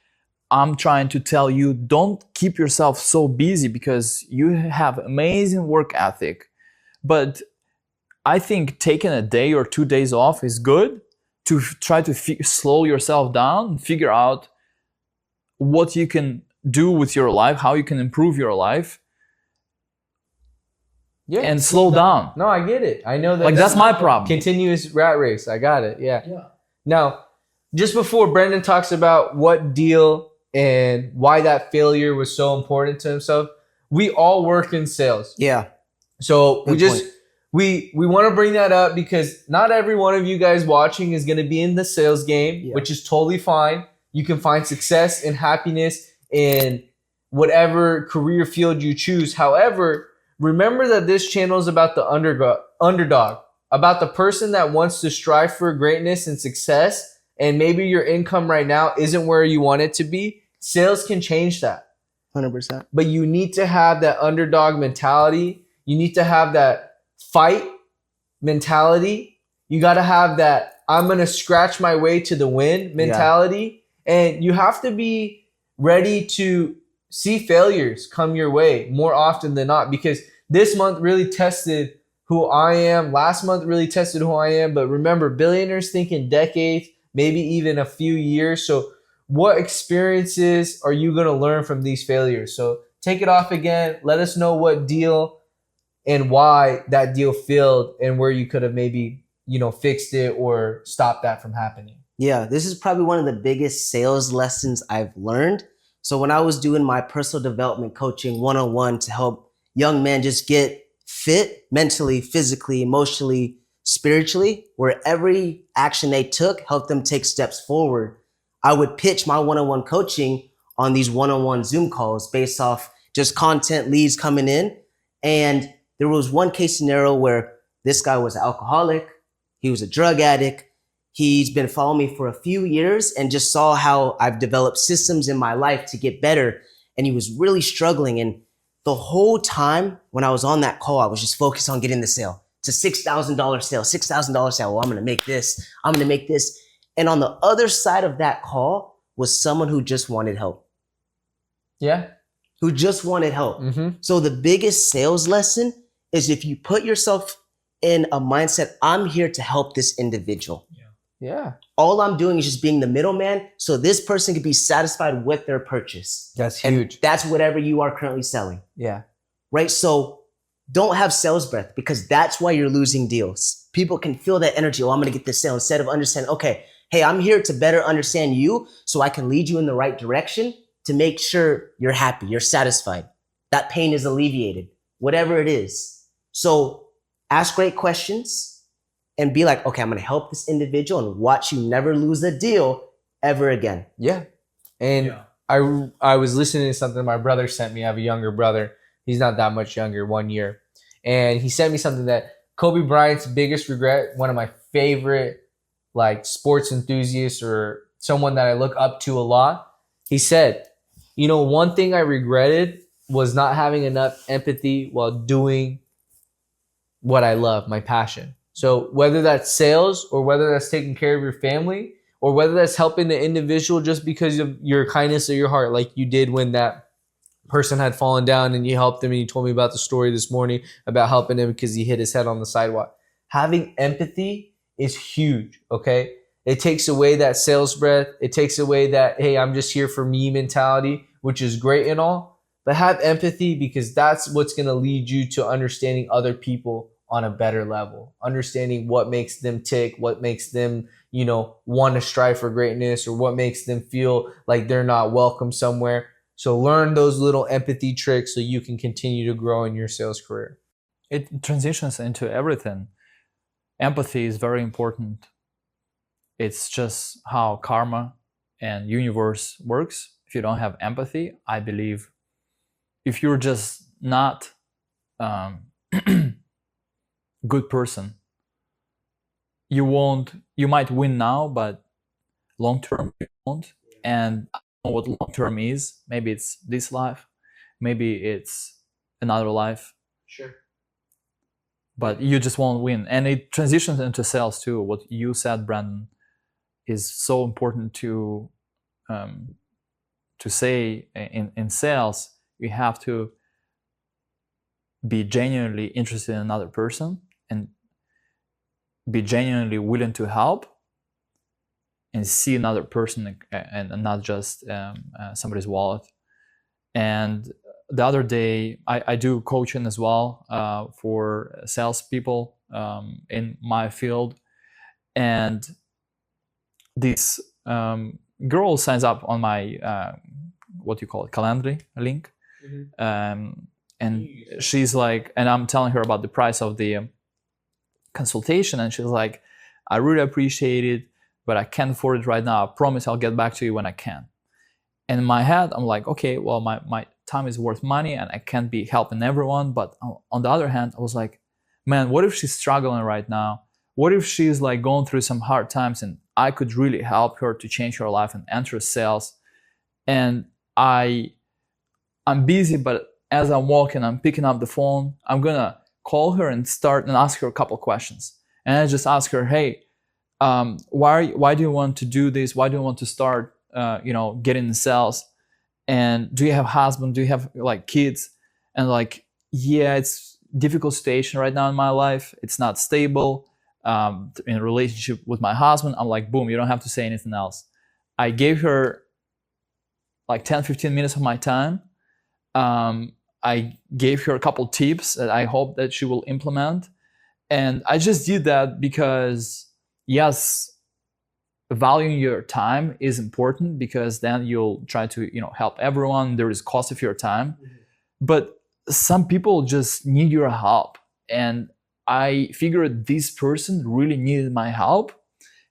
I'm trying to tell you, don't keep yourself so busy because you have amazing work ethic. But I think taking a day or 2 days off is good to try to slow yourself down and figure out what you can do with your life, how you can improve your life, and slow down. No, I get it. I know that. Like that's my problem. Continuous rat race. I got it. Yeah. Now, just before Brendan talks about what deal and why that failure was so important to himself, we all work in sales. Yeah. So Good point. we want to bring that up because not every one of you guys watching is going to be in the sales game, which is totally fine. You can find success and happiness in whatever career field you choose. However, remember that this channel is about the underdog, about the person that wants to strive for greatness and success, and maybe your income right now isn't where you want it to be. Sales can change that. 100%. But you need to have that underdog mentality. You need to have that fight mentality. You got to have that I'm going to scratch my way to the win mentality. And you have to be ready to see failures come your way more often than not, because this month really tested who I am. Last month really tested who I am. But remember, billionaires think in decades, maybe even a few years. So what experiences are you going to learn from these failures? So take it off again. Let us know what deal and why that deal failed and where you could have maybe, fixed it or stopped that from happening. Yeah, this is probably one of the biggest sales lessons I've learned. So when I was doing my personal development coaching one-on-one to help young men just get fit mentally, physically, emotionally, spiritually, where every action they took helped them take steps forward, I would pitch my one-on-one coaching on these one-on-one Zoom calls based off just content leads coming in. And there was one case scenario where this guy was an alcoholic. He was a drug addict. He's been following me for a few years and just saw how I've developed systems in my life to get better. And he was really struggling. And the whole time when I was on that call, I was just focused on getting the sale. It's a $6,000 sale, $6,000 sale. Well, I'm going to make this. I'm going to make this. And on the other side of that call was someone who just wanted help. Yeah. Who just wanted help. Mm-hmm. So the biggest sales lesson is if you put yourself in a mindset, I'm here to help this individual. Yeah. All I'm doing is just being the middleman so this person can be satisfied with their purchase. That's And huge. that's whatever you are currently selling, Yeah. right? So don't have sales breath, because that's why you're losing deals. People can feel that energy. Oh, I'm going to get this sale, instead of understanding, okay, hey, I'm here to better understand you so I can lead you in the right direction to make sure you're happy, you're satisfied. That pain is alleviated, whatever it is. So ask great questions and be like, okay, I'm going to help this individual and watch you never lose a deal ever again. Yeah. And I was listening to something my brother sent me. I have a younger brother. He's not that much younger, 1 year. And he sent me something that Kobe Bryant's biggest regret, one of my favorite like sports enthusiasts or someone that I look up to a lot. He said, you know, one thing I regretted was not having enough empathy while doing what I love, my passion. So whether that's sales or whether that's taking care of your family or whether that's helping the individual just because of your kindness of your heart, like you did when that person had fallen down and you helped him, and you told me about the story this morning about helping him because he hit his head on the sidewalk. Having empathy is huge, okay? It takes away that sales breath. It takes away that, hey, I'm just here for me mentality, which is great and all. But have empathy, because that's what's going to lead you to understanding other people on a better level, understanding what makes them tick, what makes them, you know, want to strive for greatness, or what makes them feel like they're not welcome somewhere. So learn those little empathy tricks so you can continue to grow in your sales career. It transitions into everything. Empathy is very important. It's just how karma and universe works. If you don't have empathy, I believe if you're just not good person, you might win now, but long term you won't. And I don't know what long term is. Maybe it's this life, maybe it's another life. Sure. But you just won't win. And it transitions into sales too. What you said, Brandon, is so important to say in sales. You have to be genuinely interested in another person and be genuinely willing to help and see another person and not just somebody's wallet. And the other day, I do coaching as well for salespeople in my field. And this girl signs up on my, what you call it, Calendly link. And she's like, and I'm telling her about the price of the consultation, and she's like, I really appreciate it, but I can't afford it right now. I promise I'll get back to you when I can. And in my head, I'm like, okay, well, my time is worth money and I can't be helping everyone. But on the other hand, I was like, man, what if she's struggling right now? What if she's like going through some hard times and I could really help her to change her life and enter sales? And I'm busy, but as I'm walking, I'm picking up the phone. I'm gonna call her and start and ask her a couple questions. And I just ask her, hey, why do you want to do this? Why do you want to start, getting in sales? And do you have a husband? Do you have like kids? And like, yeah, it's difficult station right now in my life. It's not stable. In a relationship with my husband, I'm like, boom, you don't have to say anything else. I gave her like 10, 15 minutes of my time. I gave her a couple tips that I hope that she will implement. And I just did that because, yes, valuing your time is important, because then you'll try to, help everyone. There is cost of your time. But some people just need your help. And I figured this person really needed my help.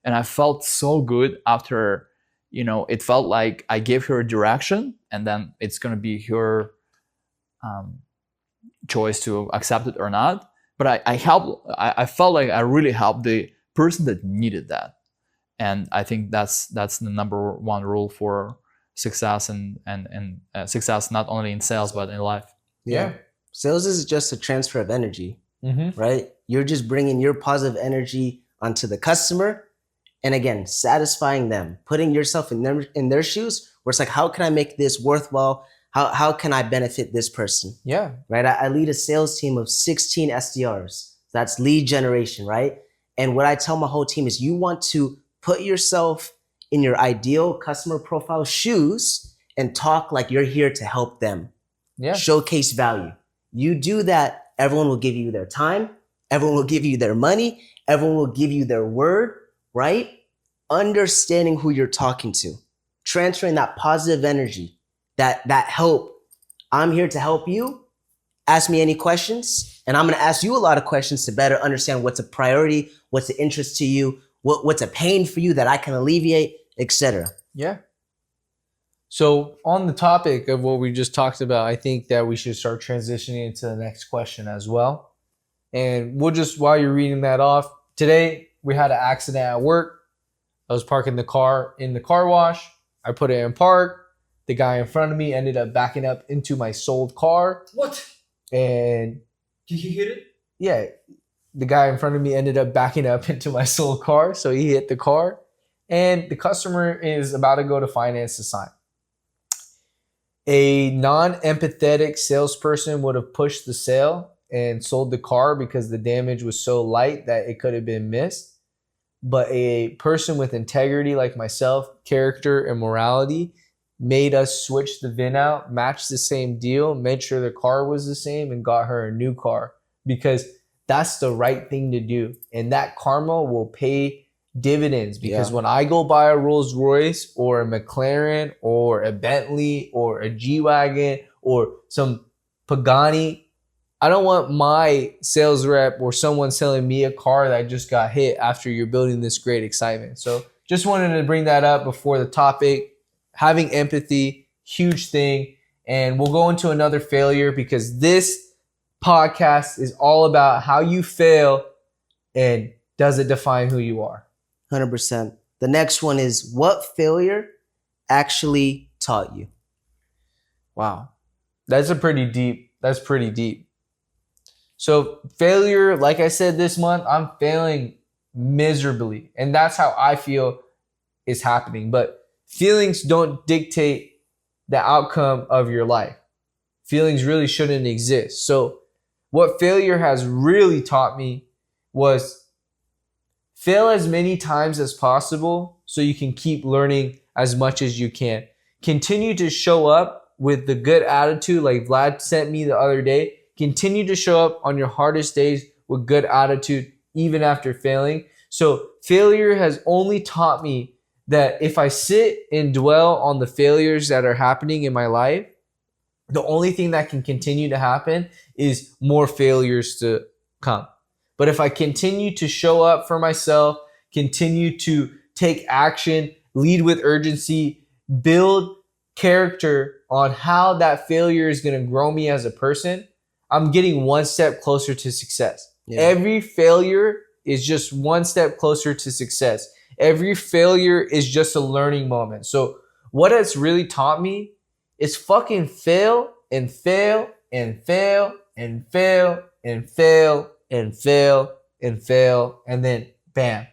And I felt so good after, it felt like I gave her a direction, and then it's going to be her choice to accept it or not. But I felt like I really helped the person that needed that. And I think that's the number one rule for success and success, not only in sales, but in life. Yeah. Sales is just a transfer of energy, right? You're just bringing your positive energy onto the customer. And again, satisfying them, putting yourself in their shoes, where it's like, how can I make this worthwhile? How can I benefit this person? Yeah. Right. I lead a sales team of 16 SDRs. That's lead generation, right? And what I tell my whole team is, you want to put yourself in your ideal customer profile shoes and talk like you're here to help them. Yeah. Showcase value. You do that, everyone will give you their time. Everyone will give you their money. Everyone will give you their word, right? Understanding who you're talking to, transferring that positive energy, that help. I'm here to help you. Ask me any questions, and I'm going to ask you a lot of questions to better understand what's a priority, what's an interest to you, what's a pain for you that I can alleviate, etc. Yeah. So on the topic of what we just talked about, I think that we should start transitioning into the next question as well. And we'll just, while you're reading that off, today we had an accident at work. I was parking the car in the car wash. I put it in park. The guy in front of me ended up backing up into my sold car. What? And Did he hit it? yeah, the guy in front of me ended up backing up into my sold car. So he hit the car. And the customer is about to go to finance to sign. A non-empathetic salesperson would have pushed the sale and sold the car because the damage was so light that it could have been missed. But a person with integrity like myself, character and morality, made us switch the VIN out, match the same deal, made sure the car was the same, and got her a new car because that's the right thing to do. And that karma will pay dividends because when I go buy a Rolls Royce or a McLaren or a Bentley or a G-Wagon or some Pagani, I don't want my sales rep or someone selling me a car that just got hit after you're building this great excitement. So just wanted to bring that up before the topic. Having empathy, huge thing. And we'll go into another failure because this podcast is all about how you fail and does it define who you are. 100%. The next one is, what failure actually taught you? Wow. That's pretty deep. So failure, like I said this month, I'm failing miserably. And that's how I feel is happening. But feelings don't dictate the outcome of your life. Feelings really shouldn't exist. So what failure has really taught me was fail as many times as possible so you can keep learning as much as you can. Continue to show up with the good attitude like Vlad sent me the other day. Continue to show up on your hardest days with good attitude even after failing. So failure has only taught me that if I sit and dwell on the failures that are happening in my life, the only thing that can continue to happen is more failures to come. But if I continue to show up for myself, continue to take action, lead with urgency, build character on how that failure is going to grow me as a person, I'm getting one step closer to success. Yeah. Every failure is just one step closer to success. Every failure is just a learning moment. So what it's really taught me is fucking fail and fail and fail and fail and fail and fail and fail, and then bam.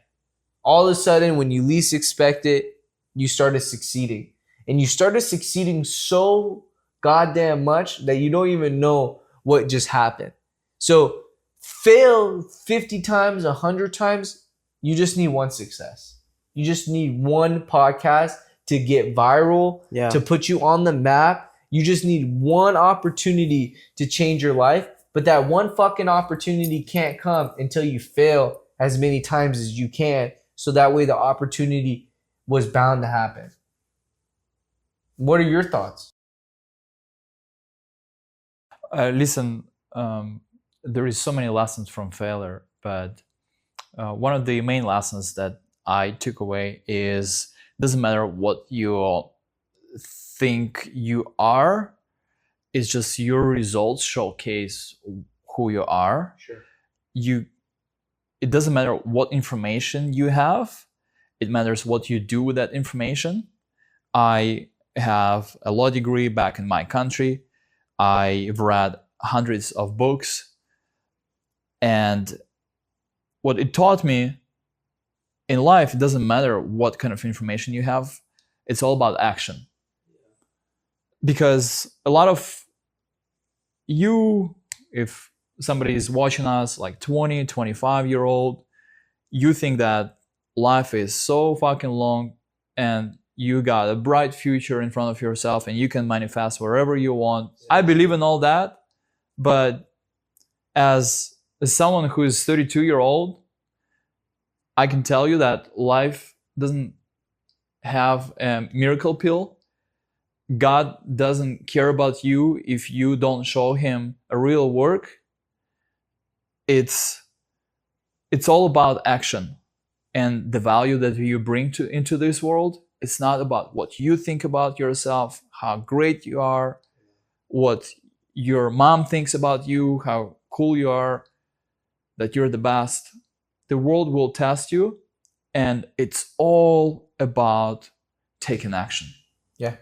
All of a sudden, when you least expect it, you started succeeding. And you started succeeding so goddamn much that you don't even know what just happened. So fail 50 times, 100 times, you just need one success. You just need one podcast to get viral, to put you on the map. You just need one opportunity to change your life. But that one fucking opportunity can't come until you fail as many times as you can. So that way the opportunity was bound to happen. What are your thoughts? Listen, there is so many lessons from failure, but one of the main lessons that I took away is doesn't matter what you think you are, it's just your results showcase who you are. Sure. It doesn't matter what information you have, it matters what you do with that information. I have a law degree back in my country. I've read hundreds of books, and what it taught me in life, it doesn't matter what kind of information you have, it's all about action. Because a lot of you, if somebody is watching us, like 20, 25-year-old, you think that life is so fucking long and you got a bright future in front of yourself and you can manifest wherever you want. I believe in all that, but as someone who is 32-year-old, I can tell you that life doesn't have a miracle pill. God doesn't care about you if you don't show him a real work. It's all about action and the value that you bring into this world It's not about what you think about yourself, how great you are, what your mom thinks about you, how cool you are, that you're the best. The world will test you, and it's all about taking action. Yeah,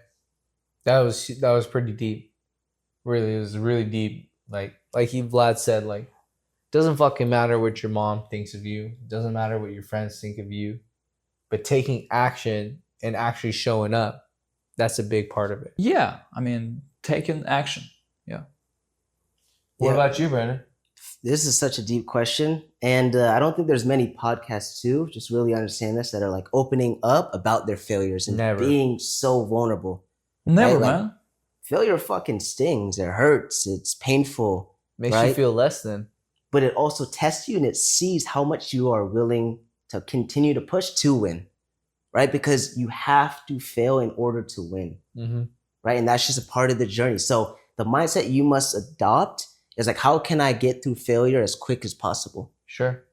that was pretty deep. Really, it was really deep. Like Vlad said, like, doesn't fucking matter what your mom thinks of you. It doesn't matter what your friends think of you. But taking action and actually showing up, that's a big part of it. Yeah, I mean, taking action. Yeah. What Yeah. about you, Brandon? This is such a deep question, and I don't think there's many podcasts too just really understand this that are like opening up about their failures and Never. being so vulnerable. Never, Right, like- man. Failure fucking stings. It hurts. It's painful, Makes you Right? feel less than. but it also tests you and it sees how much you are willing to continue to push to win, right? Because you have to fail in order to win, Mm-hmm. right? And that's just a part of the journey. So the mindset you must adopt is like, how can I get through failure as quick as possible, Sure.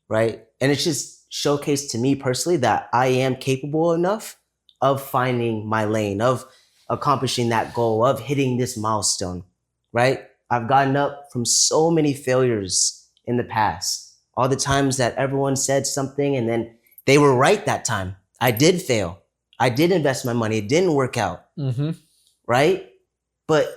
right? And it's just showcased to me personally that I am capable enough of finding my lane, of accomplishing that goal, of hitting this milestone, right? I've gotten up from so many failures in the past. All the times that everyone said something and then they were right that time. I did fail. I did invest my money. It didn't work out, Mm-hmm. right? But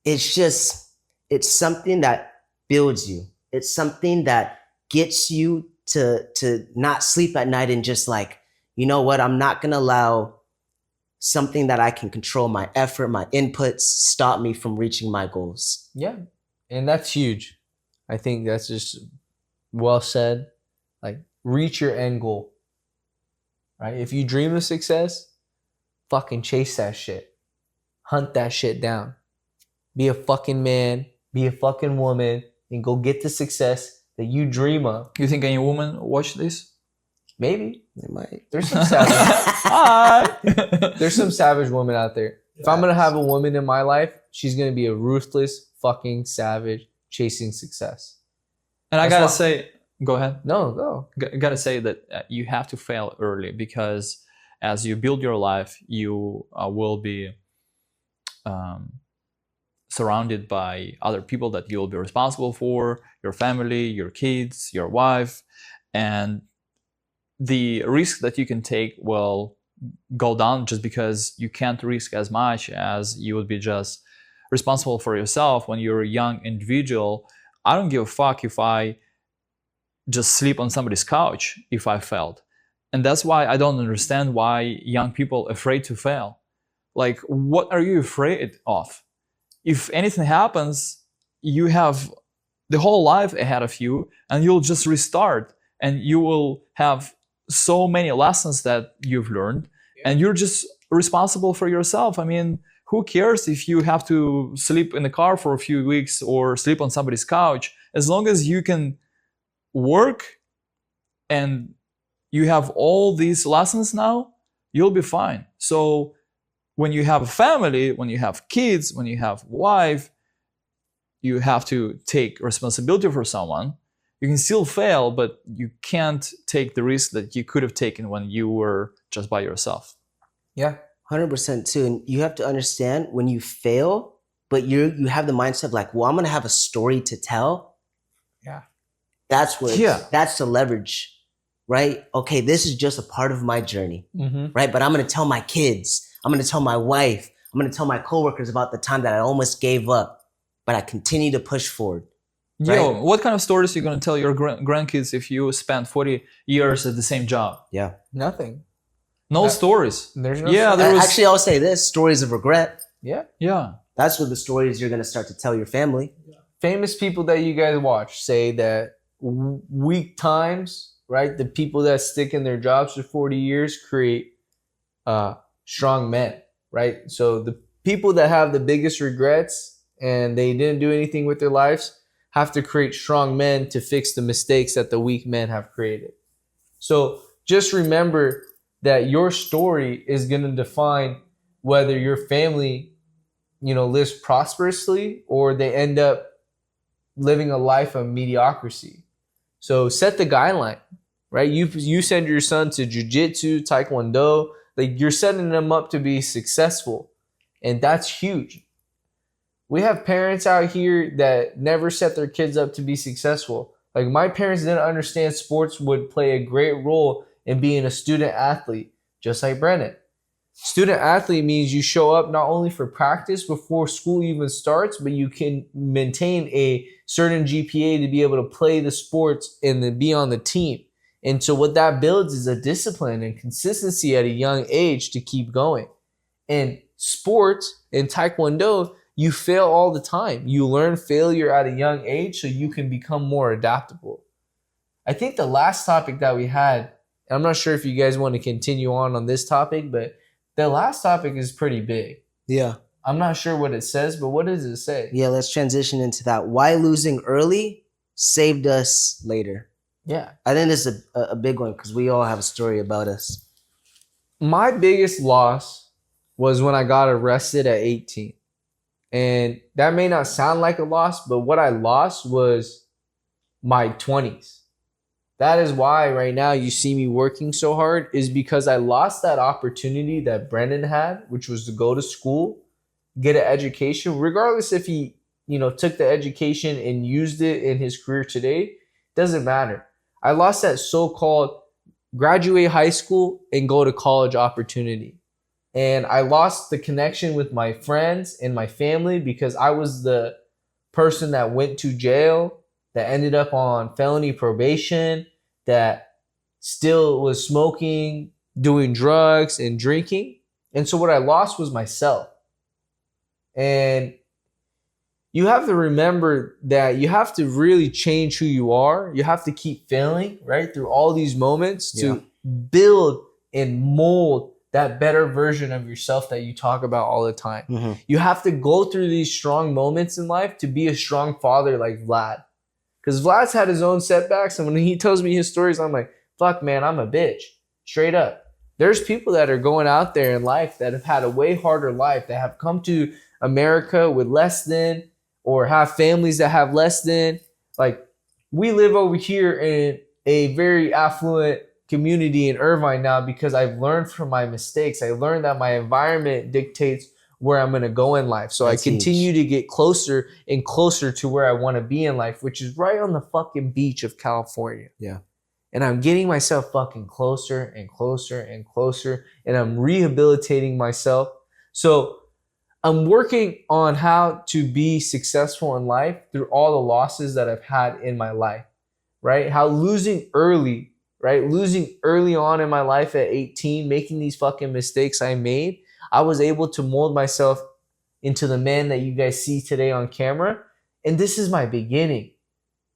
it's something that builds you. It's something that gets you to not sleep at night and just like, you know what? I'm not going to allow something that I can control, my effort, my inputs, stop me from reaching my goals. Yeah. And that's huge. I think that's just well said. Like, reach your end goal. Right? If you dream of success, fucking chase that shit. Hunt that shit down. Be a fucking man, be a fucking woman, and go get the success that you dream of. You think any woman watch this? Maybe. They might. There's some savage. Hi. There's some savage women out there. If I'm gonna have a woman in my life, she's gonna be a ruthless fucking savage chasing success. And I That's gotta why- say, go ahead. No, go. Gotta say that you have to fail early, because as you build your life, you will be surrounded by other people that you'll be responsible for, your family, your kids, your wife, and the risk that you can take will go down just because you can't risk as much as you would be just responsible for yourself when you're a young individual. I don't give a fuck if I just sleep on somebody's couch if I failed. And that's why I don't understand why young people are afraid to fail. Like, what are you afraid of? If anything happens, you have the whole life ahead of you and you'll just restart and you will have so many lessons that you've learned and you're just responsible for yourself. I mean, who cares if you have to sleep in the car for a few weeks or sleep on somebody's couch? As long as you can work and you have all these lessons now, you'll be fine. So when you have a family, when you have kids, when you have a wife, you have to take responsibility for someone. You can still fail, but you can't take the risk that you could have taken when you were just by yourself. Yeah. 100% too. And you have to understand when you fail, but you have the mindset of like, well, I'm going to have a story to tell. Yeah. That's what, Yeah. that's the leverage, right? Okay, this is just a part of my journey, Mm-hmm. right? But I'm going to tell my kids, I'm going to tell my wife, I'm going to tell my coworkers about the time that I almost gave up, but I continue to push forward. Yo, Right. what kind of stories are you going to tell your grandkids if you spent 40 years at the same job? Yeah. Nothing. No stories. There's no Yeah, story. there was- Actually, I'll say this, stories of regret. Yeah. Yeah. That's what the stories you're going to start to tell your family. Famous people that you guys watch say that weak times, right? The people that stick in their jobs for 40 years create strong men, right? So the people that have the biggest regrets and they didn't do anything with their lives have to create strong men to fix the mistakes that the weak men have created. So just remember that your story is going to define whether your family, lives prosperously or they end up living a life of mediocrity. So set the guideline, right? You send your son to jiu-jitsu, taekwondo, like you're setting them up to be successful. And that's huge. We have parents out here that never set their kids up to be successful. Like my parents didn't understand sports would play a great role in being a student athlete, just like Brennan. Student athlete means you show up not only for practice before school even starts, but you can maintain a certain GPA to be able to play the sports and then be on the team. And so what that builds is a discipline and consistency at a young age to keep going. And sports and taekwondo, you fail all the time. You learn failure at a young age so you can become more adaptable. I think the last topic that we had, I'm not sure if you guys want to continue on this topic, but the last topic is pretty big. Yeah. I'm not sure what it says, but what does it say? Yeah, let's transition into that. Why losing early saved us later? Yeah. I think this is a big one because we all have a story about us. My biggest loss was when I got arrested at 18. And that may not sound like a loss, but what I lost was my 20s. That is why right now you see me working so hard, is because I lost that opportunity that Brendan had, which was to go to school, get an education, regardless if he, took the education and used it in his career today, doesn't matter. I lost that so-called graduate high school and go to college opportunity. And I lost the connection with my friends and my family because I was the person that went to jail, that ended up on felony probation, that still was smoking, doing drugs, and drinking. And so what I lost was myself. And you have to remember that you have to really change who you are. You have to keep failing, right, through all these moments to build and mold that better version of yourself that you talk about all the time. Mm-hmm. You have to go through these strong moments in life to be a strong father like Vlad. Because Vlad's had his own setbacks, and when he tells me his stories, I'm like, fuck, man, I'm a bitch. Straight up. There's people that are going out there in life that have had a way harder life, that have come to America with less than, or have families that have less than. Like, we live over here in a very affluent community in Irvine now because I've learned from my mistakes. I learned that my environment dictates where I'm going to go in life. So That's I continue to get closer and closer to where I want to be in life, which is right on the fucking beach of California. Yeah. And I'm getting myself fucking closer and closer and closer, and I'm rehabilitating myself. So I'm working on how to be successful in life through all the losses that I've had in my life, right? How losing early on in my life at 18, making these fucking mistakes I made, I was able to mold myself into the man that you guys see today on camera. And this is my beginning.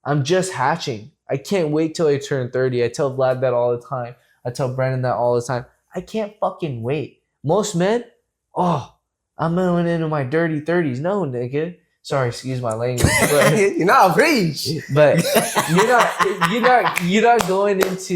I'm just hatching. I can't wait till I turn 30. I tell Vlad that all the time. I tell Brendan that all the time. I can't fucking wait. Most men, I'm going into my dirty 30s. No, nigga. Sorry, excuse my language. But, You're not preach. but you're not going into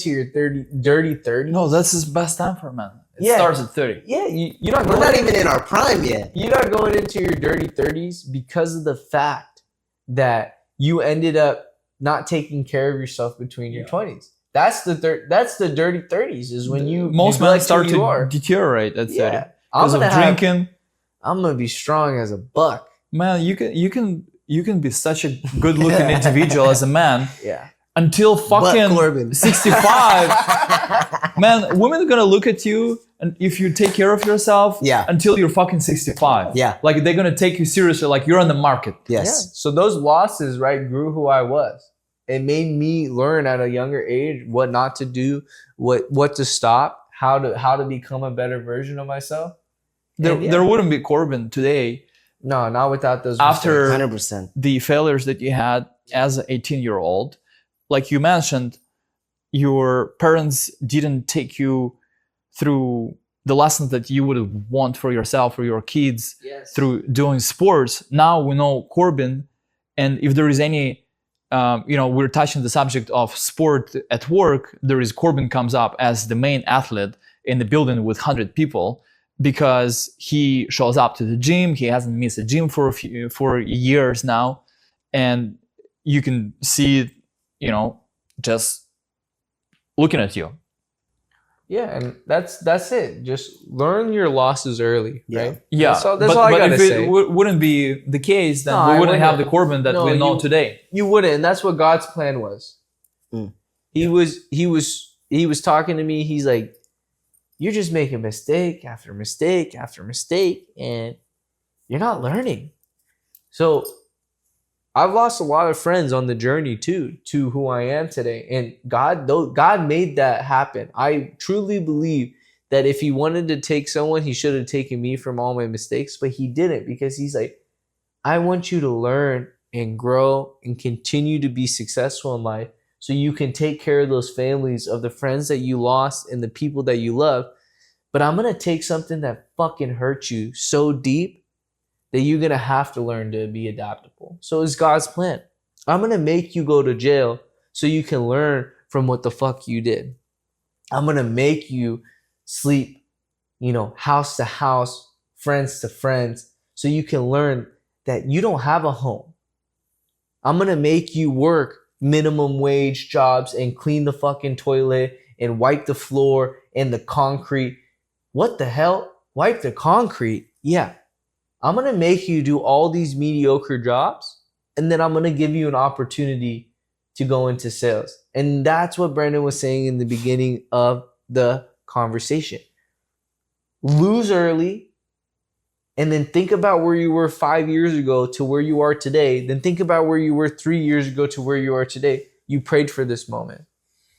your dirty 30s. No, that's his best time for a man. It Yeah. starts at 30. Yeah, you're not We're going not even in our prime yet. You're not going into your dirty 30s because of the fact that you ended up not taking care of yourself between your 20s. That's the dirty 30s is when you Most men neglect start who you are. to deteriorate at 30 Yeah. because of drinking. I'm gonna be strong as a buck. Man, you can be such a good looking individual as a man Yeah. until But fucking Corbin. 65. Man, women are gonna look at you, and if you take care of yourself, Yeah. until you're fucking 65. Yeah. Like they're gonna take you seriously, like you're on the market. Yes. Yeah. So those losses, right, grew who I was. It made me learn at a younger age what not to do, what to stop, how to become a better version of myself. There wouldn't be Corbin today No, not without those After- mistakes. 100%. the failures that you had as an 18-year-old. Like you mentioned, your parents didn't take you through the lessons that you would want for yourself or your kids Yes. through doing sports. Now we know Corbin, and if there is any, we're touching the subject of sport at work, there is Corbin comes up as the main athlete in the building with 100 people because he shows up to the gym. He hasn't missed a gym for years now, and you can see, just looking at you. Yeah, and that's it. Just learn your losses early, right? Yeah, That's all I gotta if say. it wouldn't be the case, then No, we I wouldn't have wouldn't. the Corbin that No, we know today. You wouldn't, and that's what God's plan was. Mm. He was talking to me. He's like, "You're just making mistake after mistake after mistake, and you're not learning." So I've lost a lot of friends on the journey too, to who I am today. And God made that happen. I truly believe that if he wanted to take someone, he should have taken me from all my mistakes, but he didn't, because he's like, I want you to learn and grow and continue to be successful in life so you can take care of those families of the friends that you lost and the people that you love. But I'm going to take something that fucking hurt you so deep that you're going to have to learn to be adaptable. So it's God's plan. I'm going to make you go to jail so you can learn from what the fuck you did. I'm going to make you sleep, house to house, friends to friends, so you can learn that you don't have a home. I'm going to make you work minimum wage jobs and clean the fucking toilet and wipe the floor and the concrete. What the hell? Wipe the concrete? Yeah. I'm going to make you do all these mediocre jobs, and then I'm going to give you an opportunity to go into sales. And that's what Brandon was saying in the beginning of the conversation. Lose early, and then think about where you were 5 years ago to where you are today. Then think about where you were 3 years ago to where you are today. You prayed for this moment.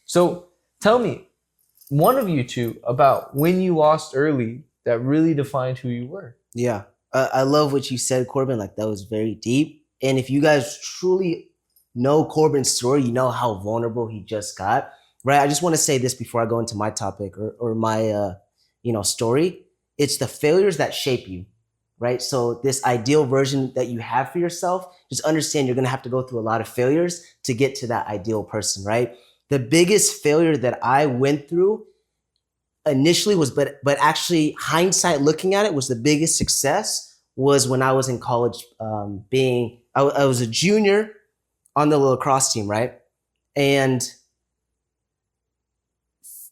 So tell me, one of you two, about when you lost early that really defined who you were. Yeah. I love what you said, Corbin. Like, that was very deep. And if you guys truly know Corbin's story, you know how vulnerable he just got, right? I just want to say this before I go into my topic or my, story. It's the failures that shape you, right? So this ideal version that you have for yourself, just understand you're going to have to go through a lot of failures to get to that ideal person, right? The biggest failure that I went through initially was, but actually hindsight looking at it, was the biggest success was when I was in college. I was a junior on the lacrosse team, right? And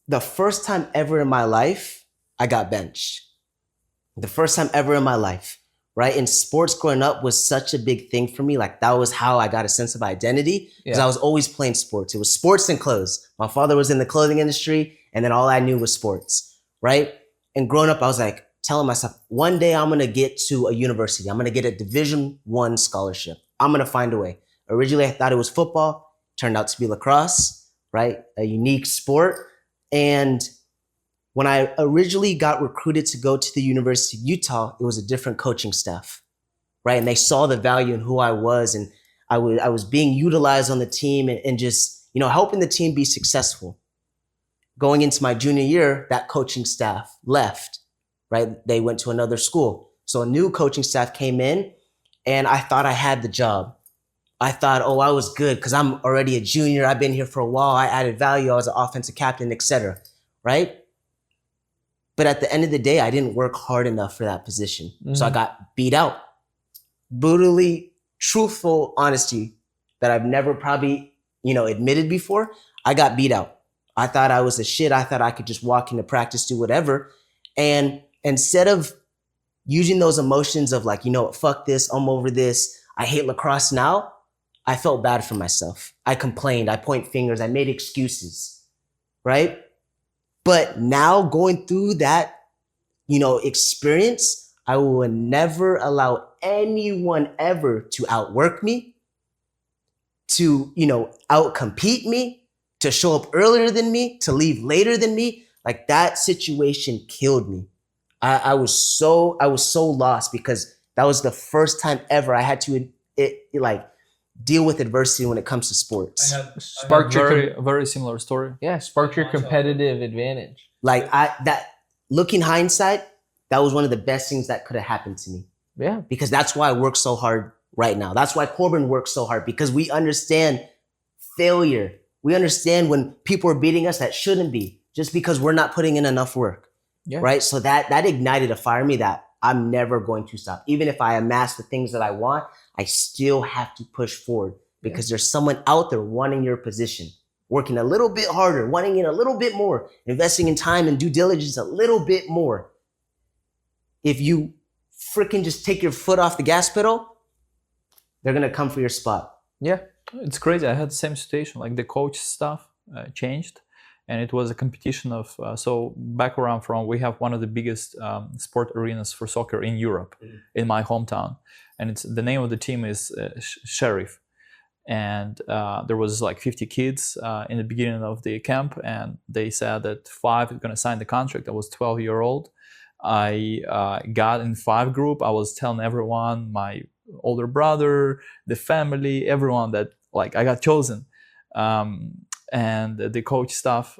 the first time ever in my life, I got benched. The first time ever in my life, right? And sports growing up was such a big thing for me. Like, that was how I got a sense of identity, because I was always playing sports. It was sports and clothes. My father was in the clothing industry, and then all I knew was sports, right? And growing up, I was like telling myself, one day I'm going to get to a university. I'm going to get a Division I scholarship. I'm going to find a way. Originally, I thought it was football. Turned out to be lacrosse, right? A unique sport. And when I originally got recruited to go to the University of Utah, it was a different coaching staff, right? And they saw the value in who I was, and I was being utilized on the team and just, helping the team be successful. Going into my junior year, that coaching staff left, right? They went to another school. So a new coaching staff came in, and I thought I had the job. I thought, oh, I was good because I'm already a junior. I've been here for a while. I added value. I was an offensive captain, etc., right? But at the end of the day, I didn't work hard enough for that position. Mm-hmm. So I got beat out. Brutally truthful honesty that I've never probably, admitted before. I got beat out. I thought I was a shit. I thought I could just walk into practice, do whatever. And instead of using those emotions of like, fuck this, I'm over this, I hate lacrosse now, I felt bad for myself. I complained, I point fingers, I made excuses, right? But now going through that, experience, I will never allow anyone ever to outwork me, to, outcompete me, to show up earlier than me, to leave later than me. Like, that situation killed me. I was so lost, because that was the first time ever I had to deal with adversity when it comes to sports. Sparked your very similar story. Yeah, sparked your competitive advantage. Like, looking hindsight, that was one of the best things that could have happened to me. Yeah. Because that's why I work so hard right now. That's why Corbin works so hard, because we understand failure. We understand when people are beating us that shouldn't be, just because we're not putting in enough work. Yeah. Right? So that ignited a fire in me that I'm never going to stop. Even if I amass the things that I want, I still have to push forward, because there's someone out there wanting your position. working a little bit harder, wanting it a little bit more, investing in time and due diligence a little bit more. If you freaking just take your foot off the gas pedal, they're going to come for your spot. Yeah. It's crazy. I had the same situation. Like the coach stuff changed, and it was a competition of. So back where I'm from, we have one of the biggest sport arenas for soccer in Europe, in my hometown, and it's the name of the team is Sheriff, and there was like 50 kids in the beginning of the camp, and they said that 5 is going to sign the contract. I was 12-year-old. I got in 5 group. I was telling everyone, my older brother, the family, everyone that like I got chosen. And the coach staff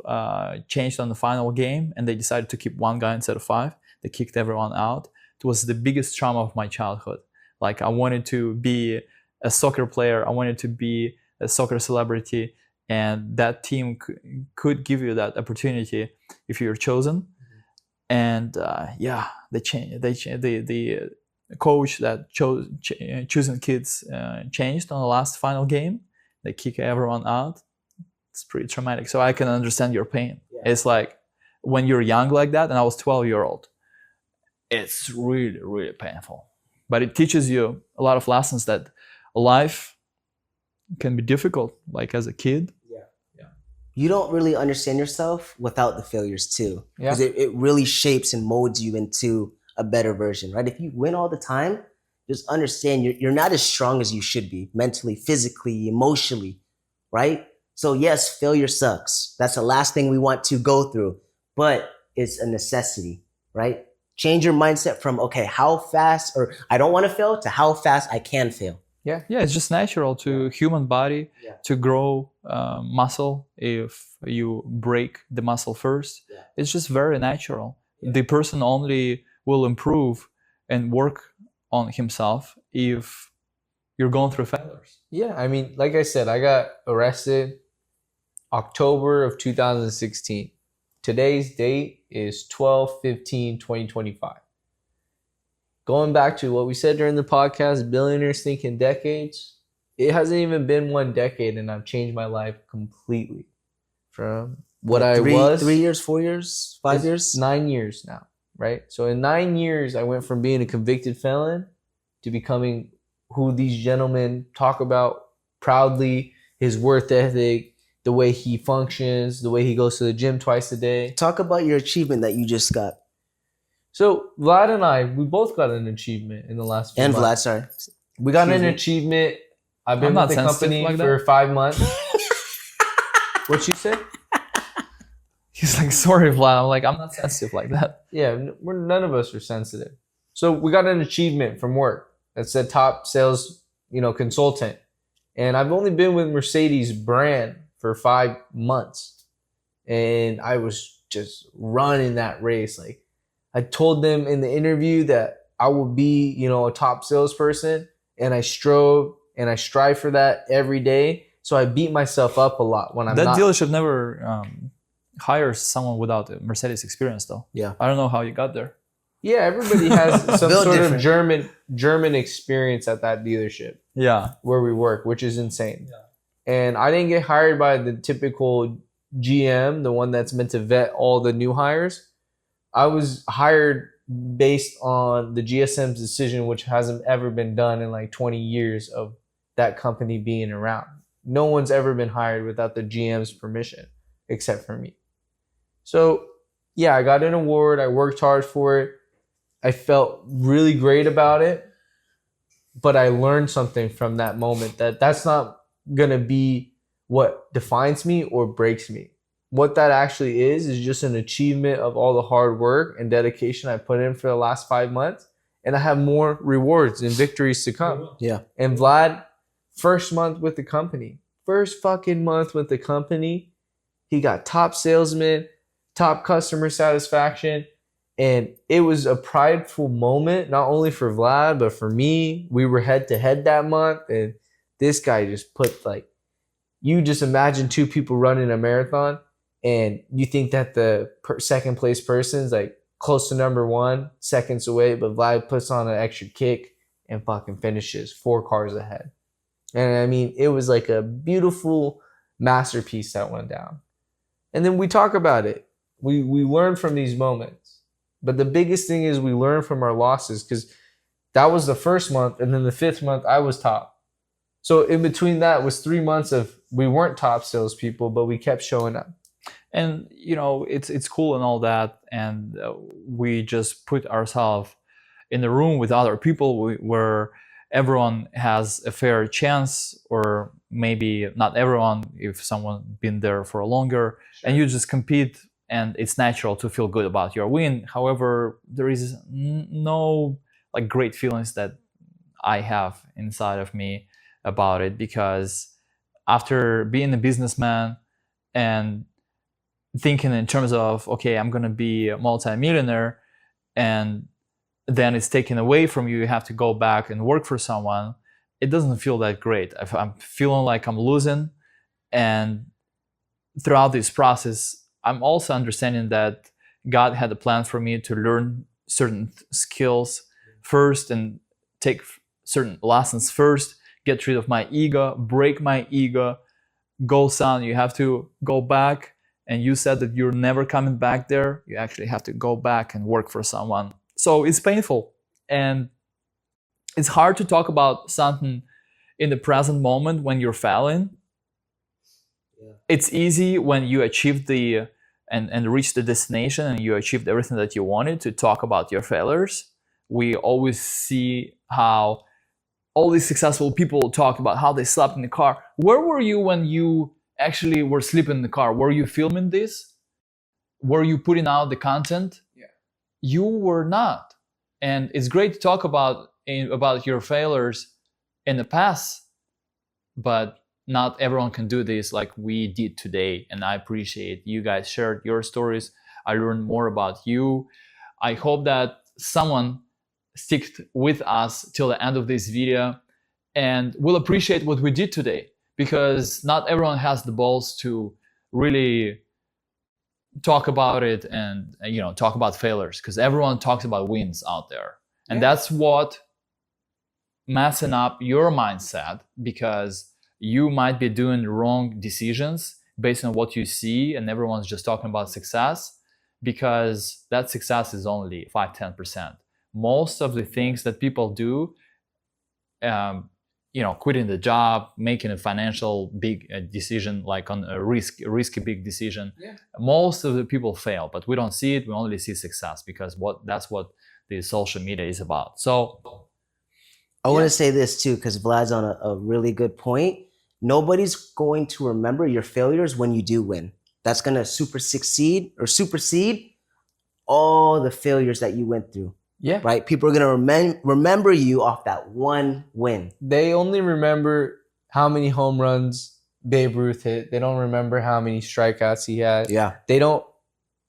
changed on the final game, and they decided to keep 1 guy instead of 5. They kicked everyone out. It was the biggest trauma of my childhood. Like I wanted to be a soccer player. I wanted to be a soccer celebrity, and that team could give you that opportunity if you're chosen. And the coach that choosing kids changed on the last final game. They kick everyone out. It's pretty traumatic. So I can understand your pain. Yeah. It's like when you're young like that, and I was 12-year-old, it's really, really painful. But it teaches you a lot of lessons that life can be difficult, like as a kid. You don't really understand yourself without the failures too. Yeah. Because it really shapes and molds you into a better version, right? If you win all the time, just understand you're not as strong as you should be mentally, physically, emotionally, right? So yes, failure sucks. That's the last thing we want to go through, but it's a necessity, right? Change your mindset from, okay, how fast, or I don't want to fail, to how fast I can fail. Yeah, it's just natural to human body to grow muscle if you break the muscle first. Yeah. It's just very natural. Yeah. The person only will improve and work on himself if you're going through failures. Yeah, I mean, like I said, I got arrested October of 2016. Today's date is 12/15/2025. Going back to what we said during the podcast, billionaires think in decades. It hasn't even been 1 decade, and I've changed my life completely. From what I was 3 years, 4 years, 5 years, 9 years now, right? So in 9 years, I went from being a convicted felon to becoming who these gentlemen talk about proudly, his work ethic, the way he functions, the way he goes to the gym twice a day. Talk about your achievement that you just got. So Vlad and I, we both got an achievement in the last few months. And Vlad, sorry. We got an achievement. I've been with the company like for 5 months. What you say? He's like, sorry, Vlad. I'm like, I'm not sensitive like that. Yeah, none of us are sensitive. So we got an achievement from work that said top sales, consultant. And I've only been with Mercedes brand for 5 months. And I was just running that race. Like, I told them in the interview that I would be, a top salesperson, and I strove and I strive for that every day. So I beat myself up a lot when I'm not. That dealership never hires someone without a Mercedes experience, though. Yeah. I don't know how you got there. Yeah, everybody has some sort of German experience at that dealership. Yeah. Where we work, which is insane. Yeah. And I didn't get hired by the typical GM, the one that's meant to vet all the new hires. I was hired based on the GSM's decision, which hasn't ever been done in like 20 years of that company being around. No one's ever been hired without the GM's permission, except for me. So yeah, I got an award. I worked hard for it. I felt really great about it. But I learned something from that moment that's not going to be what defines me or breaks me. What that actually is just an achievement of all the hard work and dedication I put in for the last 5 months. And I have more rewards and victories to come. Yeah. And Vlad, first month with the company, he got top salesman, top customer satisfaction. And it was a prideful moment, not only for Vlad, but for me. We were head to head that month. And this guy just put you just imagine 2 people running a marathon. And you think that the second place person's like close to number 1, seconds away, but Vlad puts on an extra kick and fucking finishes 4 cars ahead. And I mean, it was like a beautiful masterpiece that went down. And then we talk about it. We learn from these moments. But the biggest thing is we learn from our losses, because that was the first month, and then the 5th month I was top. So in between that was 3 months of we weren't top salespeople, but we kept showing up. And you know, it's cool and all that, and we just put ourselves in the room with other people where everyone has a fair chance, or maybe not everyone if someone been there for a longer. Sure. And you just compete, and it's natural to feel good about your win. However, there is no like great feelings that I have inside of me about it, because after being a businessman and thinking in terms of, okay, I'm going to be a multi-millionaire, and then it's taken away from you, you have to go back and work for someone, it doesn't feel that great. I'm feeling like I'm losing. And throughout this process, I'm also understanding that God had a plan for me to learn certain skills first and take certain lessons first, get rid of my ego, break my ego, go, son, you have to go back. And you said that you're never coming back there. You actually have to go back and work for someone. So it's painful. And it's hard to talk about something in the present moment when you're failing. Yeah. It's easy when you achieve and reach the destination and you achieved everything that you wanted to talk about your failures. We always see how all these successful people talk about how they slept in the car. Where were you when you actually were sleeping in the car? Were you filming this? Were you putting out the content? Yeah. You were not. And it's great to talk about your failures in the past, but not everyone can do this like we did today. And I appreciate you guys shared your stories. I learned more about you. I hope that someone sticks with us till the end of this video and will appreciate what we did today, because not everyone has the balls to really talk about it and, you know, talk about failures, because everyone talks about wins out there. And that's what messing up your mindset, because you might be doing wrong decisions based on what you see, and everyone's just talking about success, because that success is only 5-10%. Most of the things that people do, you know, quitting the job, making a financial big decision, like on a risky big decision. Yeah. Most of the people fail, but we don't see it. We only see success, because that's what the social media is about. So I want to say this too, because Vlad's on a really good point. Nobody's going to remember your failures when you do win. That's going to supersede all the failures that you went through. Yeah. Right? People are going to remember you off that one win. They only remember how many home runs Babe Ruth hit. They don't remember how many strikeouts he had. Yeah. They don't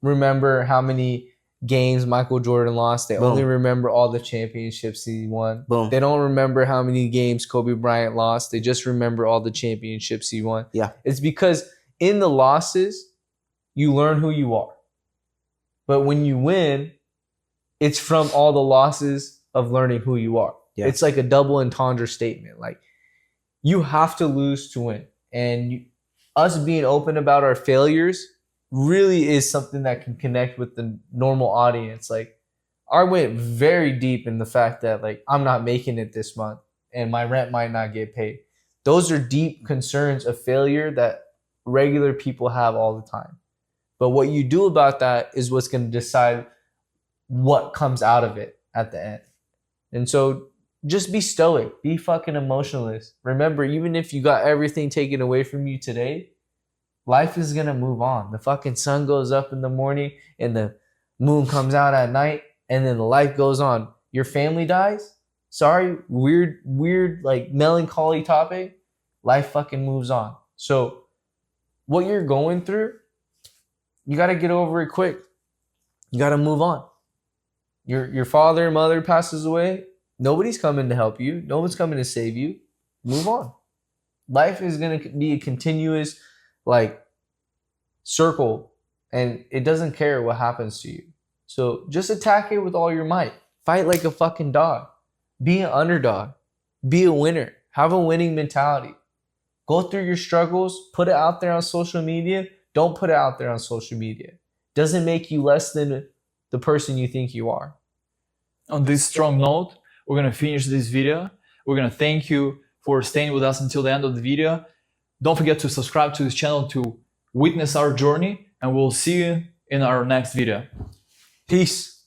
remember how many games Michael Jordan lost. They only remember all the championships he won. Boom. They don't remember how many games Kobe Bryant lost. They just remember all the championships he won. Yeah. It's because in the losses, you learn who you are. But when you win, it's from all the losses of learning who you are. Yeah. It's like a double entendre statement. Like, you have to lose to win. And us being open about our failures really is something that can connect with the normal audience. Like, I went very deep in the fact that, like, I'm not making it this month and my rent might not get paid. Those are deep concerns of failure that regular people have all the time. But what you do about that is what's going to decide what comes out of it at the end. And so just be stoic, be fucking emotionless. Remember, even if you got everything taken away from you today, life is going to move on. The fucking sun goes up in the morning and the moon comes out at night, and then the life goes on. Your family dies. Sorry, weird, like melancholy topic. Life fucking moves on. So what you're going through, you got to get over it quick. You got to move on. Your father and mother passes away. Nobody's coming to help you. No one's coming to save you. Move on. Life is going to be a continuous, like, circle, and it doesn't care what happens to you. So just attack it with all your might. Fight like a fucking dog. Be an underdog. Be a winner. Have a winning mentality. Go through your struggles, put it out there on social media. Don't put it out there on social media. Doesn't make you less than the person you think you are. On this strong note, we're gonna finish this video. We're gonna thank you for staying with us until the end of the video. Don't forget to subscribe to this channel to witness our journey, and we'll see you in our next video. Peace.